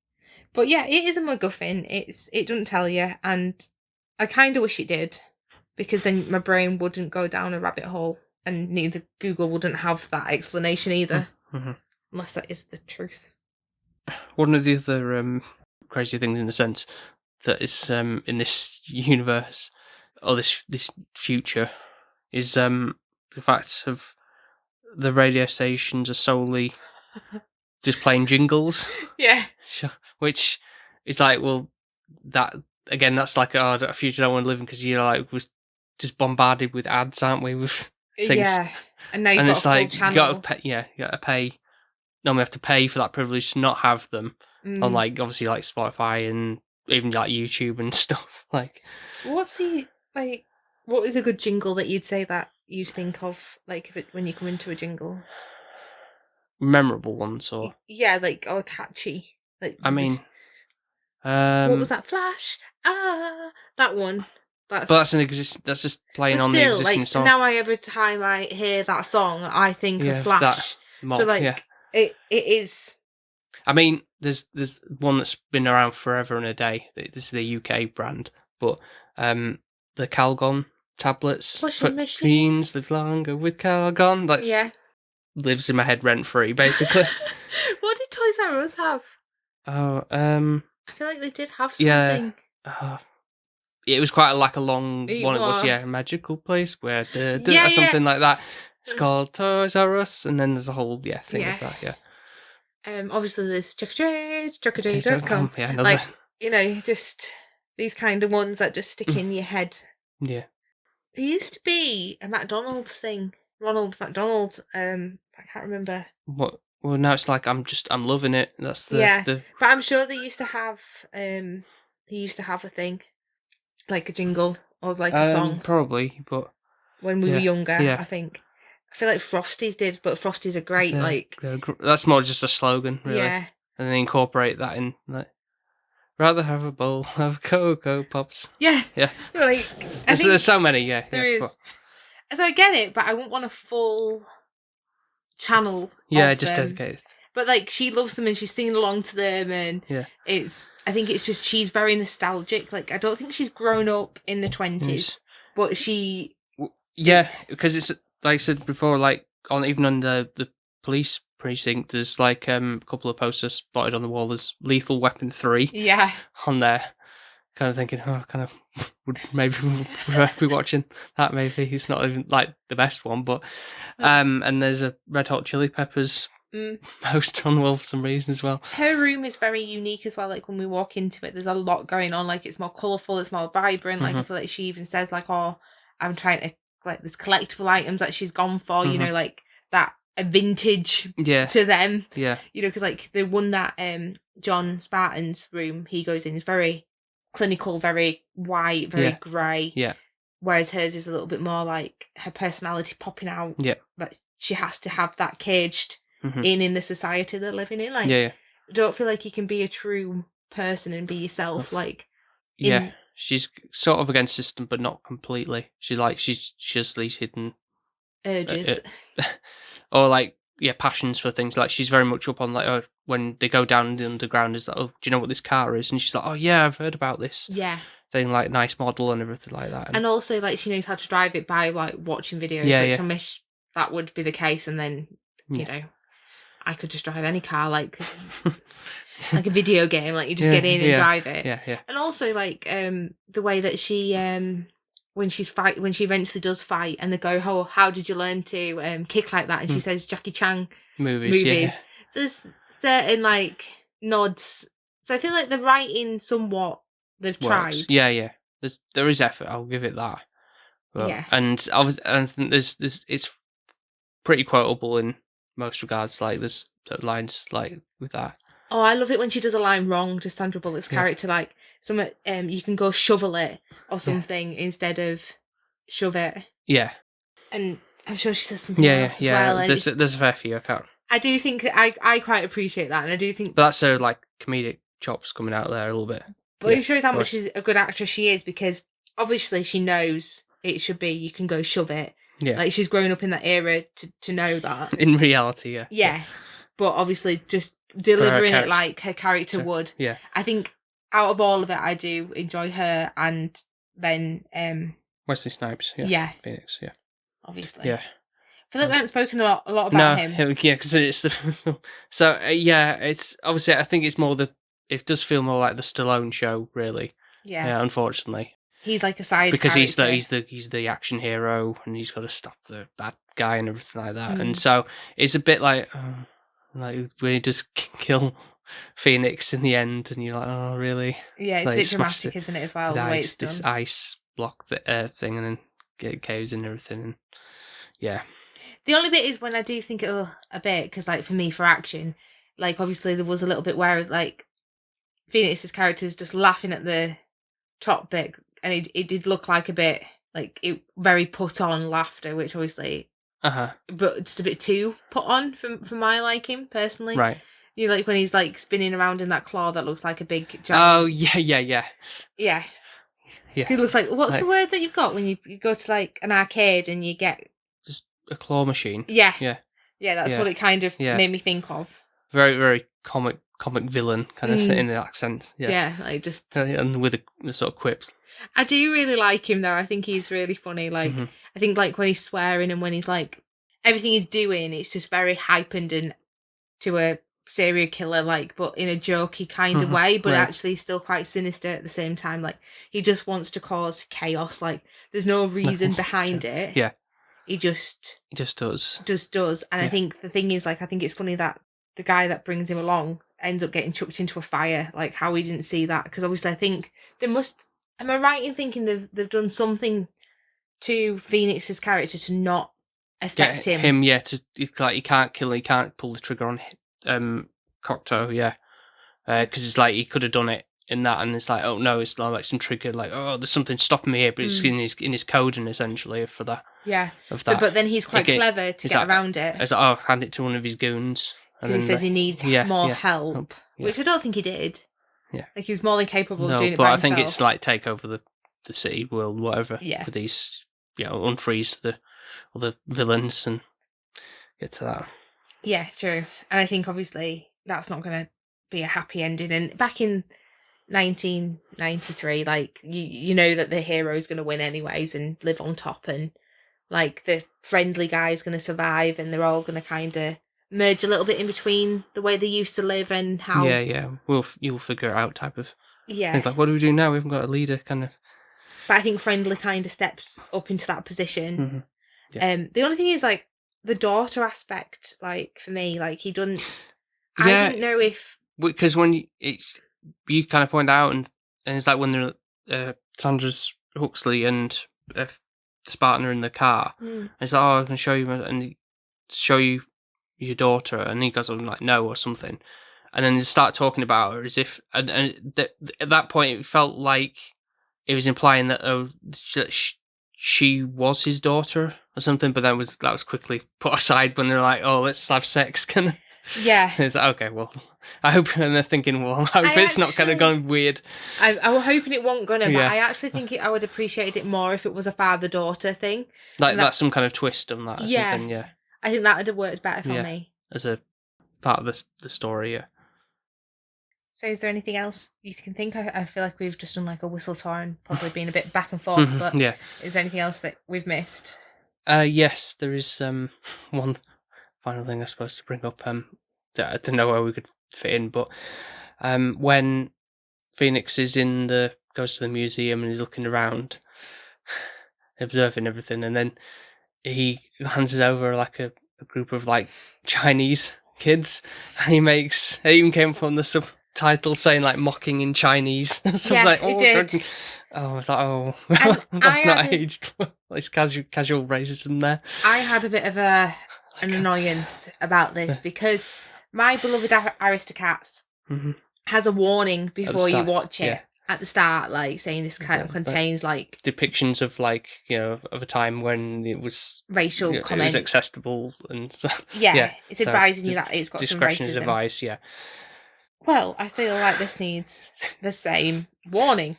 But yeah, it is a MacGuffin. It doesn't tell you, and I kind of wish it did, because then my brain wouldn't go down a rabbit hole, and neither Google wouldn't have that explanation either, unless that is the truth. One of the other crazy things, in the sense that is in this universe or this future, is the fact of the radio stations are solely just playing jingles. Yeah. Which is like, well, that again, that's like a future I don't want to live in, because like we're just bombarded with ads, aren't we? With things. Yeah. And now you've got it's a full like channel. you got to pay. Yeah, you got to pay. Normally, have to pay for that privilege to not have them on, like, obviously, like Spotify and even like YouTube and stuff. Like, what is a good jingle that you'd say that you think of, like, when you come into a jingle? Memorable ones, or or catchy. Like, I mean, what was that? Flash, that one. But that's That's just playing on the existing song. Now, every time I hear that song, I think of Flash. It is. I mean, there's one that's been around forever and a day. This is the UK brand, but the Calgon tablets. Machines live longer with Calgon. Lives in my head rent free, basically. What did Toys R Us have? Oh, I feel like they did have something. Yeah. It was quite a long one. It was, a magical place where something like that. It's called Toys R Us, and then there's a whole thing of that. Yeah. Obviously there's chuckatrade.com. Yeah, just these kind of ones that just stick in your head. Yeah. There used to be a McDonald's thing. Ronald McDonald. I can't remember. What? Well, now it's like I'm loving it. That's the Yeah, the but I'm sure they used to have. He used to have a thing, like a jingle or like a song probably, but when we were yeah, younger. yeah. I think. I feel like Frosties did, but Frosties are great. Like, that's more just a slogan, really. yeah, And then incorporate that in, like, rather have a bowl of Cocoa Pops. yeah, Yeah. like There's so many. Yeah, there yeah. is. So I get it, but I wouldn't want a full channel. Yeah, of just them. dedicated. But like she loves them and she's singing along to them, and Yeah. I think it's just she's very nostalgic. Like I don't think she's grown up in the 20s, but she. Yeah, because it's like I said before, like even on the police precinct, there's like a couple of posters spotted on the wall. There's Lethal Weapon 3 Yeah. on there. Kind of thinking, kind of would maybe be watching that. Maybe it's not even like the best one, but and there's a Red Hot Chili Peppers poster on the wall for some reason as well. Her room is very unique as well. Like when we walk into it, there's a lot going on. Like it's more colourful, it's more vibrant. Like I feel like she even says like, "Oh, I'm trying to like there's collectible items that she's gone for." You know, like that a vintage to them. Yeah, you know, because like the one that John Spartan's room he goes in is very clinical, very white, very grey. Yeah. Whereas hers is a little bit more like her personality popping out. Yeah. That she has to have that caged in the society they're living in. Like, yeah. I don't feel like you can be a true person and be yourself. Like, yeah, she's sort of against system, but not completely. She has these hidden urges, or like passions for things. Like she's very much up on like when they go down the underground. Is like, oh, do you know what this car is? And she's like, oh yeah, I've heard about this. Yeah. Thing like nice model and everything like that. And also like she knows how to drive it by like watching videos. Yeah, which I wish that would be the case, and then you know I could just drive any car like like a video game. Like you just get in and drive it. Yeah, yeah. And also like the way that she when she eventually does fight and they go, oh, how did you learn to kick like that? And she says Jackie Chan movies. Yeah. So there's certain like nods. So I feel like the writing somewhat they've tried. Yeah. There is effort. I'll give it that. But, and I think there's it's pretty quotable in most regards. Like there's lines like with that. Oh, I love it when she does a line wrong to Sandra Bullock's character, like some you can go shovel it or something instead of shove it. Yeah. And I'm sure she says something else as well. There's a fair few. I do think that I quite appreciate that, and I do think. But that's her like comedic chops coming out there a little bit. But it shows how much she's a good actress she is, because obviously she knows it should be you can go shove it. Yeah. Like she's grown up in that era to know that. In reality, yeah. Yeah. But obviously just delivering it like her character would. Yeah. I think out of all of it I do enjoy her, and then Wesley Snipes, Phoenix, obviously. Yeah. I feel like we haven't spoken a lot about him. Yeah, because it's the so it's obviously I think it's more it does feel more like the Stallone show, really. Yeah. Unfortunately, he's like a side because character. he's the action hero, and he's got to stop the bad guy and everything like that. And so it's a bit like when he just kill Phoenix in the end, and you're like, oh really? Yeah, it's a bit dramatic, isn't it, as well? The way it's done. This ice block thing, and then get caves and everything, and yeah. The only bit is when I do think a bit, because like for me, for action, like obviously there was a little bit where like Phoenix's character is just laughing at the top bit, and it did look like a bit like it very put on laughter, which obviously, but just a bit too put on for my liking personally. Right. You know, like when he's like spinning around in that claw that looks like a big giant. Oh yeah. Yeah. Yeah. He looks like what's the word that you've got when you go to like an arcade and you get just a claw machine. Yeah. Yeah. Yeah, that's what it kind of made me think of. Very, very comic villain kind of thing in that sense. Yeah. Yeah, like just and with the sort of quips. I do really like him though. I think he's really funny. Like I think like when he's swearing and when he's like everything he's doing, it's just very heightened and to a serial killer, like, but in a jokey kind of way, but actually still quite sinister at the same time. Like he just wants to cause chaos. Like there's no reason behind it. Yeah. He just does. Just does. And I think the thing is, like, I think it's funny that the guy that brings him along ends up getting chucked into a fire. Like how we didn't see that, because obviously I think they must. Am I right in thinking they've done something to Phoenix's character to not affect him. It's like he can't kill, he can't pull the trigger on Cocteau, because it's like he could have done it in that, and it's like, oh no, it's like some trigger, like, oh, there's something stopping me here, but it's in his coding essentially for that. Yeah. Of that. So, but then he's quite clever to get around it. It's like, oh, hand it to one of his goons. And he says he needs more help, which I don't think he did. Yeah. Like he was more than capable of doing it by by himself. himself. I think it's like take over the city world, whatever. Yeah. With these, unfreeze the other villains and get to that. Yeah, true. And I think obviously that's not going to be a happy ending. And back in 1993, like you know that the hero is going to win anyways and live on top, and like the friendly guy is going to survive, and they're all going to kind of merge a little bit in between the way they used to live and how. Yeah. You'll figure it out type of. Yeah. Think like, what do we do now? We haven't got a leader, kind of. But I think friendly kind of steps up into that position. Mm-hmm. Yeah. The only thing is like the daughter aspect, like for me, like he doesn't. I didn't know if because when you kind of point out and it's like when they're Sandra's Huxley and Spartan are in the car. It's like, oh, I can show you and show you your daughter, and he goes on like no or something, and then they start talking about her as if and at that point it felt like it was implying that she was his daughter or something, but that was quickly put aside when they're like, oh, let's have sex, kind of. Yeah. It's like, okay, well, I hope, and they're thinking, well, I hope it's not kind of gone weird. I was hoping it wasn't gonna, but I actually think I would appreciate it more if it was a father-daughter thing. Like that's some kind of twist on that or something, yeah. I think that would have worked better for me. As a part of the story, yeah. So is there anything else you can think of? I feel like we've just done like a whistle tour and probably been a bit back and forth, but is there anything else that we've missed? Yes, there is one final thing I suppose to bring up. I don't know where we could fit in, but when Phoenix goes to the museum and he's looking around, observing everything, and then he glances over like a group of like Chinese kids, and it even came from the subtitle saying like mocking in Chinese. Yeah, like, it did. I was like, that's not aged. It's casual racism there. I had a bit of an annoyance about this because My Beloved Aristocats has a warning before you watch it at the start, like saying this kind of contains like depictions of like of a time when it was racial comment. comment. It was acceptable and so. It's advising you that it's got some racism. Discretion is advice, yeah. Well, I feel like this needs the same warning.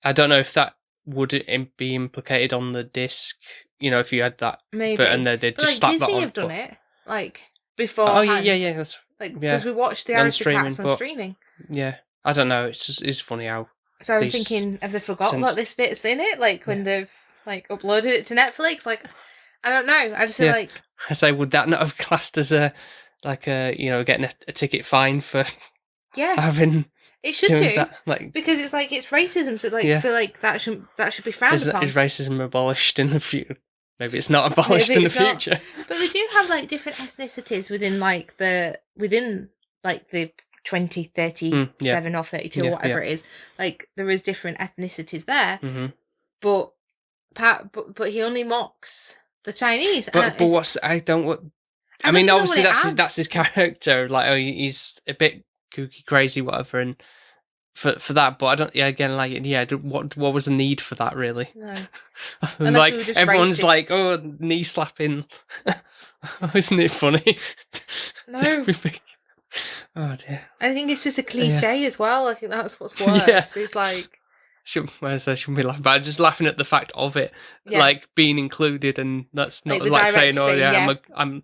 I don't know if that would be implicated on the disc. If you had that, maybe, and they just slap Disney that on. Have done it like before. Oh yeah, that's because we watched the Aristocats on streaming. Yeah, I don't know. It's funny how. So I'm thinking, have they forgotten that this bit's in it? Like when they've like uploaded it to Netflix? Like I don't know. I just feel like I say, would that not have classed as getting a ticket fine for having. It should do that, because it's racism. So I feel like that should be frowned upon. Is racism abolished in the future? Maybe it's not abolished in the future. But they do have like different ethnicities within the 20, 37 or 32 or whatever it is. Like there is different ethnicities there, but he only mocks the Chinese. But I mean, obviously that's his character. Like, he's a bit kooky, crazy, whatever, and for that. But I don't. Yeah, again, what was the need for that, really? No. Like everyone's racist. Like, oh, knee slapping. Isn't it funny? No. Oh dear. I think it's just a cliche as well. I think that's what's worse. It's like. Shouldn't be laughing, but I'm just laughing at the fact of it, like being included, and that's not like saying, "Oh yeah, I'm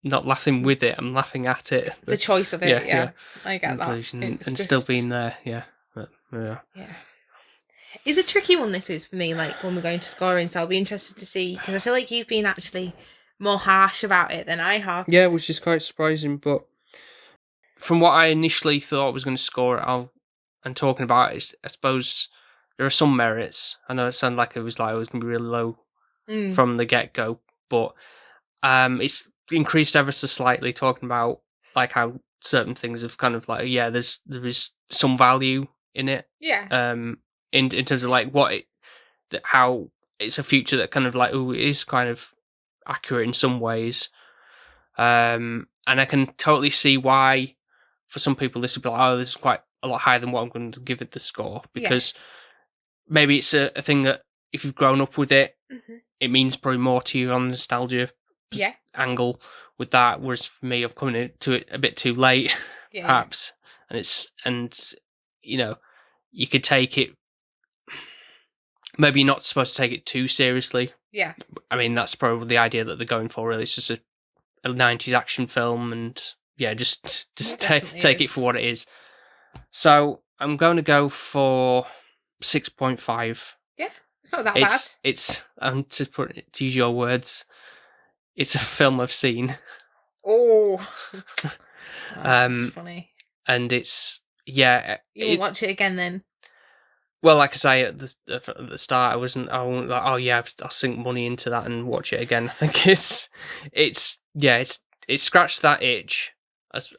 not laughing with it. I'm laughing at it." The choice of it, I get that. And still being there, But, yeah. It's a tricky one. This is for me. Like when we're going to scoring, so I'll be interested to see because I feel like you've been actually more harsh about it than I have. Yeah, which is quite surprising. But from what I initially thought was going to score it, and talking about it, I suppose there are some merits. I know it sounded like it was going to be really low from the get-go, but it's increased ever so slightly, talking about like how certain things have kind of like, there is some value in it. Yeah. In terms of like how it's a future that kind of like, ooh, it is kind of accurate in some ways. And I can totally see why, for some people, this would be like, oh, this is quite a lot higher than what I'm going to give it the score. Because maybe it's a thing that, if you've grown up with it, it means probably more to you on nostalgia angle with that. Whereas for me, I've come into it a bit too late, perhaps. And you know, you could take it. Maybe you're not supposed to take it too seriously. Yeah. I mean, that's probably the idea that they're going for, really. It's just a 90s action film, and just take it for what it is. So I'm going to go for 6.5. Yeah, it's not that bad. It's to use your words, it's a film I've seen. Oh, that's funny. And it's You'll watch it again then. Well, like I say at the start, I wasn't like, oh yeah, I'll sink money into that and watch it again. I think it scratched that itch,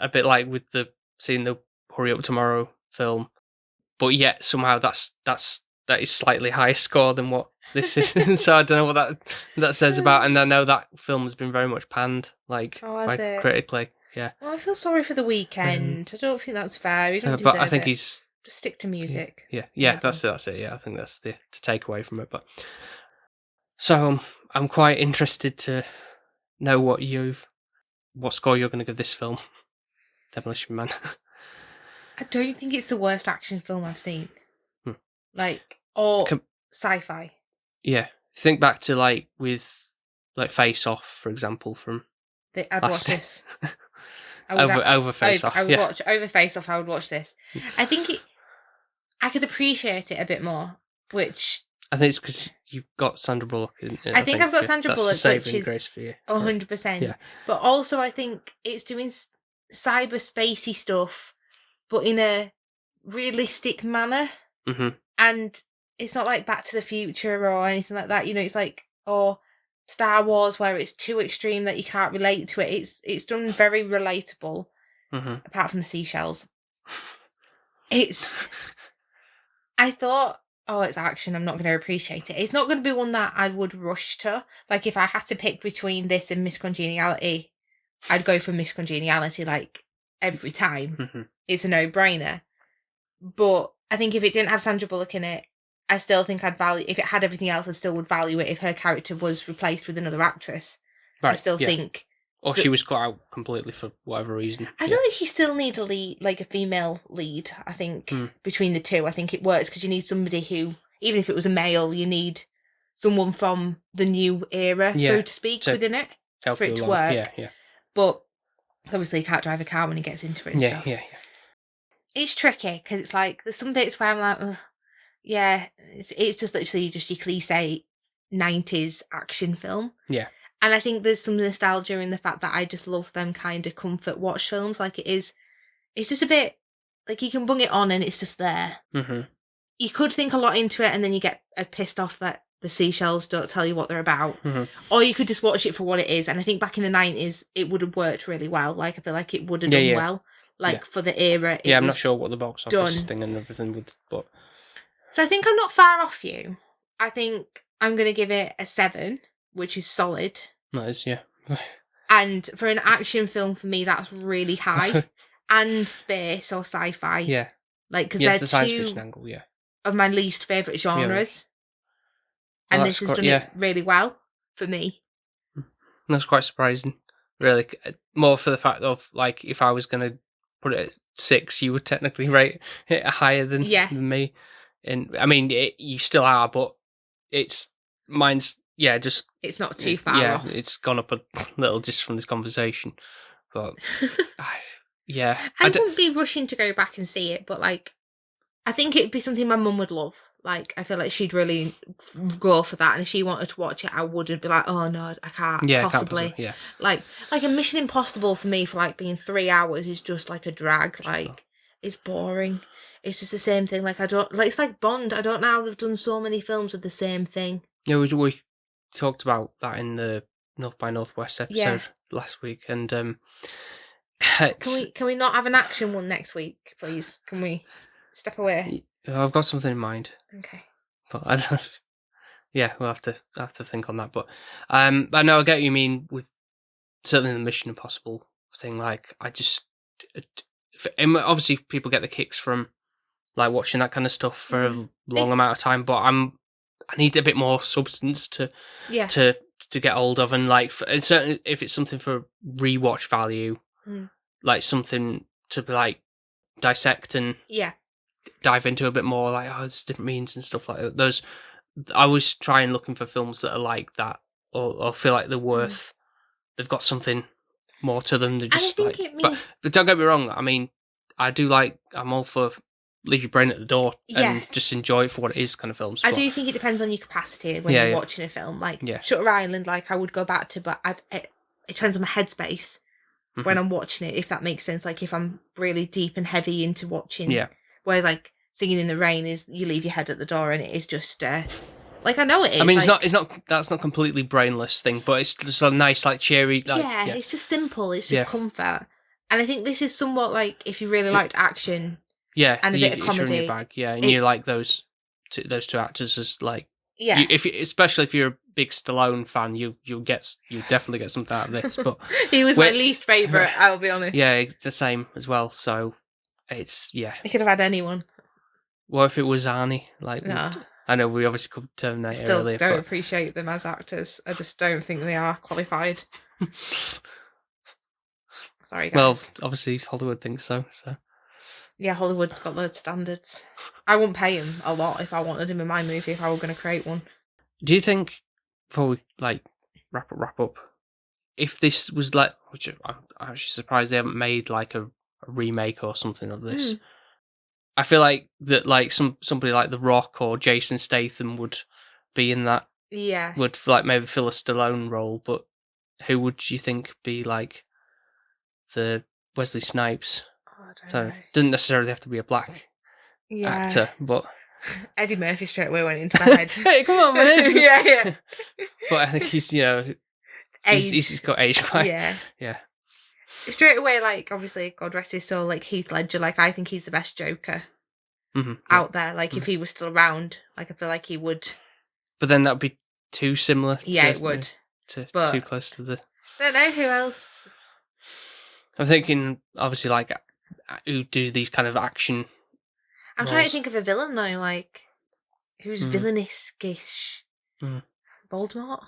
a bit like with seeing the Hurry Up Tomorrow film, but yet somehow that is slightly higher score than what this is. So I don't know what that says about. And I know that film has been very much panned, critically. Yeah. Well, I feel sorry for The Weeknd. I don't think that's fair. He doesn't but deserve I think it. he's. Just stick to music. Yeah, that's it. Yeah, I think that's the to take away from it. But so I'm quite interested to know what score you're going to give this film, Demolition Man. I don't think it's the worst action film I've seen. Or sci-fi. Yeah, think back to with Face Off, for example, from. I'd watch this. Over Face Off. I would watch over Face Off. I would watch this. I think I could appreciate it a bit more, which I think it's because you've got Sandra Bullock. I think I've got Sandra Bullock, which is grace for you. 100%. Yeah. But also, I think it's doing cyberspacey stuff, but in a realistic manner. Mm-hmm. And it's not like Back to the Future or anything like that. You know, it's or Star Wars, where it's too extreme that you can't relate to it. It's done very relatable, apart from the seashells. I thought, it's action, I'm not going to appreciate it. It's not going to be one that I would rush to. Like, if I had to pick between this and Miss Congeniality, I'd go for Miss Congeniality, every time. Mm-hmm. It's a no-brainer. But I think if it didn't have Sandra Bullock in it, I still think I'd value... If it had everything else, I still would value it if her character was replaced with another actress. Right, I still think... Or she was cut out completely for whatever reason. I feel like you still need a lead, a female lead, I think, between the two. I think it works because you need somebody who, even if it was a male, you need someone from the new era, so to speak, within it for it to work. Yeah. But obviously he can't drive a car when he gets into it and stuff. Yeah. It's tricky because it's there's some bits where I'm like, ugh, yeah, it's just literally just your cliche 90s action film. Yeah. And I think there's some nostalgia in the fact that I just love them kind of comfort watch films. It's just a bit, you can bung it on and it's just there. Mm-hmm. You could think a lot into it and then you get pissed off that the seashells don't tell you what they're about. Mm-hmm. Or you could just watch it for what it is. And I think back in the 90s, it would have worked really well. I feel like it would have done well. For the era. I'm not sure what the box office thing and everything would, but... So I think I'm not far off you. I think I'm going to give it a 7. Which is solid. Nice, yeah. And for an action film, for me, that's really high. And space or sci-fi. Yeah. Because the they're science two fiction angle, of my least favourite genres. Yeah. And this has done it really well for me. That's quite surprising, really. More for the fact of, if I was going to put it at 6, you would technically rate it higher than me. And I mean, you still are, but mine's... Yeah, just... It's not too far off. Yeah, it's gone up a little just from this conversation. But, yeah. I wouldn't be rushing to go back and see it, but, I think it'd be something my mum would love. I feel like she'd really go for that. And if she wanted to watch it, I wouldn't be like, oh, no, I can't possibly. Yeah. Like a Mission Impossible for me for, being 3 hours is just, a drag. It's boring. It's just the same thing. It's like Bond. I don't know how they've done so many films of the same thing. Yeah, we talked about that in the North by Northwest episode last week, and can we not have an action one next week, please? Can we step away? I've got something in mind. Okay, but I don't. Yeah, we'll have to think on that. But I know I get what you mean with certainly the Mission Impossible thing. Like, I just obviously people get the kicks from like watching that kind of stuff for a long amount of time, but I need a bit more substance to get hold of, and like and certainly if it's something for rewatch value, like something to like dissect and dive into a bit more, like there's different meanings and stuff like that. Those I always try and looking for films that are like that, or feel like they're worth. They've got something more to them than just like. But don't get me wrong. I mean, I'm all for leave your brain at the door and just enjoy it for what it is, kind of films. I do think it depends on your capacity when you're watching a film. Like Shutter Island, like I would go back to, but it depends on my headspace when I'm watching it, if that makes sense. Like if I'm really deep and heavy into watching, where like Singing in the Rain is you leave your head at the door and it is just like I know it is. I mean, like, it's not that's not completely brainless thing, but it's just a nice, like cheery. Like, it's just simple. It's just comfort, and I think this is somewhat like if you really liked action, and a bit of comedy, your bag, and you like those two actors as like, especially if you're a big Stallone fan, you definitely get something out of this. But he was my least favourite. I'll be honest. Yeah, it's the same as well. So it's They could have had anyone. What if it was Arnie? Like, I know we obviously covered Terminator earlier. I still don't appreciate them as actors. I just don't think they are qualified. Sorry, guys. Well, obviously Hollywood thinks so. Yeah, Hollywood's got their standards. I wouldn't pay him a lot if I wanted him in my movie, if I were going to create one. Do you think, before we like wrap up, if this was like, which I'm actually surprised they haven't made like a remake or something of this. I feel like that, like somebody like The Rock or Jason Statham would be in that. Yeah. Would like maybe fill a Stallone role, but who would you think be like the Wesley Snipes? Oh, I don't know. Doesn't necessarily have to be a black actor, but Eddie Murphy straight away went into my head. Hey, come on, man! yeah. But I think he's he's got age quite. Yeah. Straight away, like, obviously, God rest his soul, like, Heath Ledger, like, I think he's the best Joker out there. Like, if he was still around, like, I feel like he would. But then that would be too similar. It would. Too close to the... I don't know, who else? I'm thinking, obviously, like, who do these kind of action I'm trying to think of a villain, though, like, who's villainous-ish. Voldemort?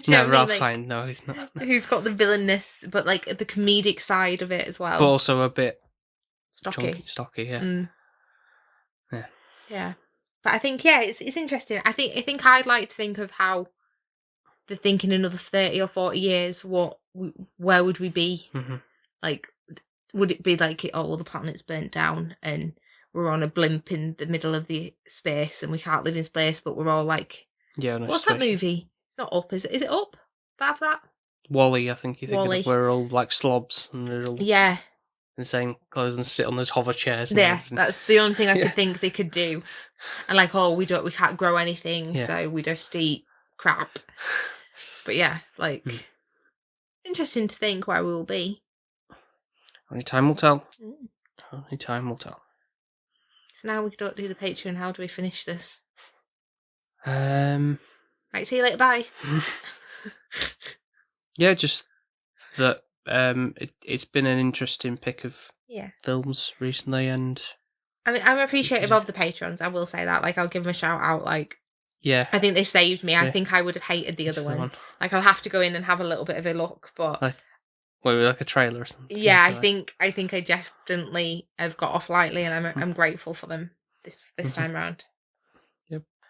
No, Ralph Fiennes. No, he's not. Who's got the villainness, but like the comedic side of it as well. But also a bit stocky. Stocky, yeah. Yeah. But I think it's interesting. I think I'd like to think of how they think in another 30 or 40 years. Where would we be? Like, would it be like all the planet's burnt down and we're on a blimp in the middle of the space and we can't live in space, but we're all like, what's that movie? Not Up, is it? Is it Up? Have that? Wall-E, I think you think of, we're all like slobs and they're all in the same clothes and sit on those hover chairs. That's the only thing I could think they could do. And like, we can't grow anything, so we just eat crap. But interesting to think where we will be. Only time will tell. Only time will tell. So now we don't do the Patreon. How do we finish this? Right, see you later, bye. Yeah, just that it's been an interesting pick of films recently, and I mean, I'm appreciative of the patrons, I will say that. Like, I'll give them a shout out, like, I think they saved me. I think I would have hated the other one. Like, I'll have to go in and have a little bit of a look, but... like a trailer or something? Yeah, I think I definitely have got off lightly, and I'm grateful for them this time round.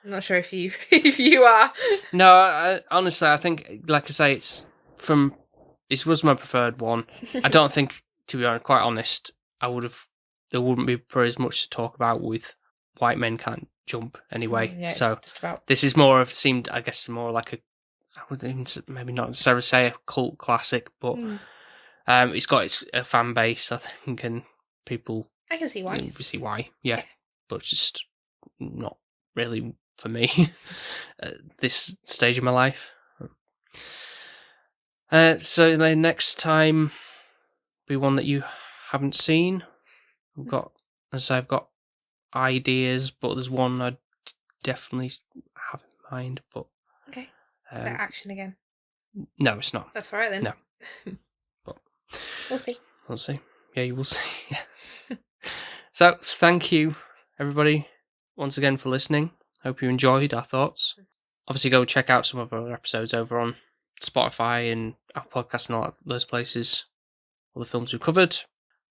I'm not sure if you are. No, honestly, I think, like I say, it was my preferred one. I don't think, to be quite honest, there wouldn't be as much to talk about with White Men Can't Jump anyway. So this is seemed more like I would even maybe not necessarily say a cult classic, but it's got a fan base, I think, and people. I can see why. See why, yeah, but just not really for me at this stage of my life. So the next time be one that you haven't seen. I've got ideas, but there's one I definitely have in mind. But Okay. Is that action again? no, it's not. That's all right then. No. But We'll see. we'll see. Yeah, you will see. Yeah. So, thank you, everybody, once again for listening. Hope you enjoyed our thoughts. Obviously, go check out some of our other episodes over on Spotify and Apple Podcasts and all those places. All the films we've covered.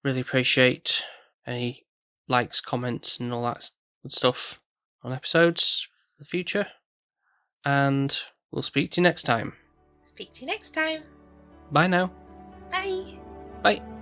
Really appreciate any likes, comments, and all that good stuff on episodes for the future. And we'll speak to you next time. Speak to you next time. Bye now. Bye. Bye.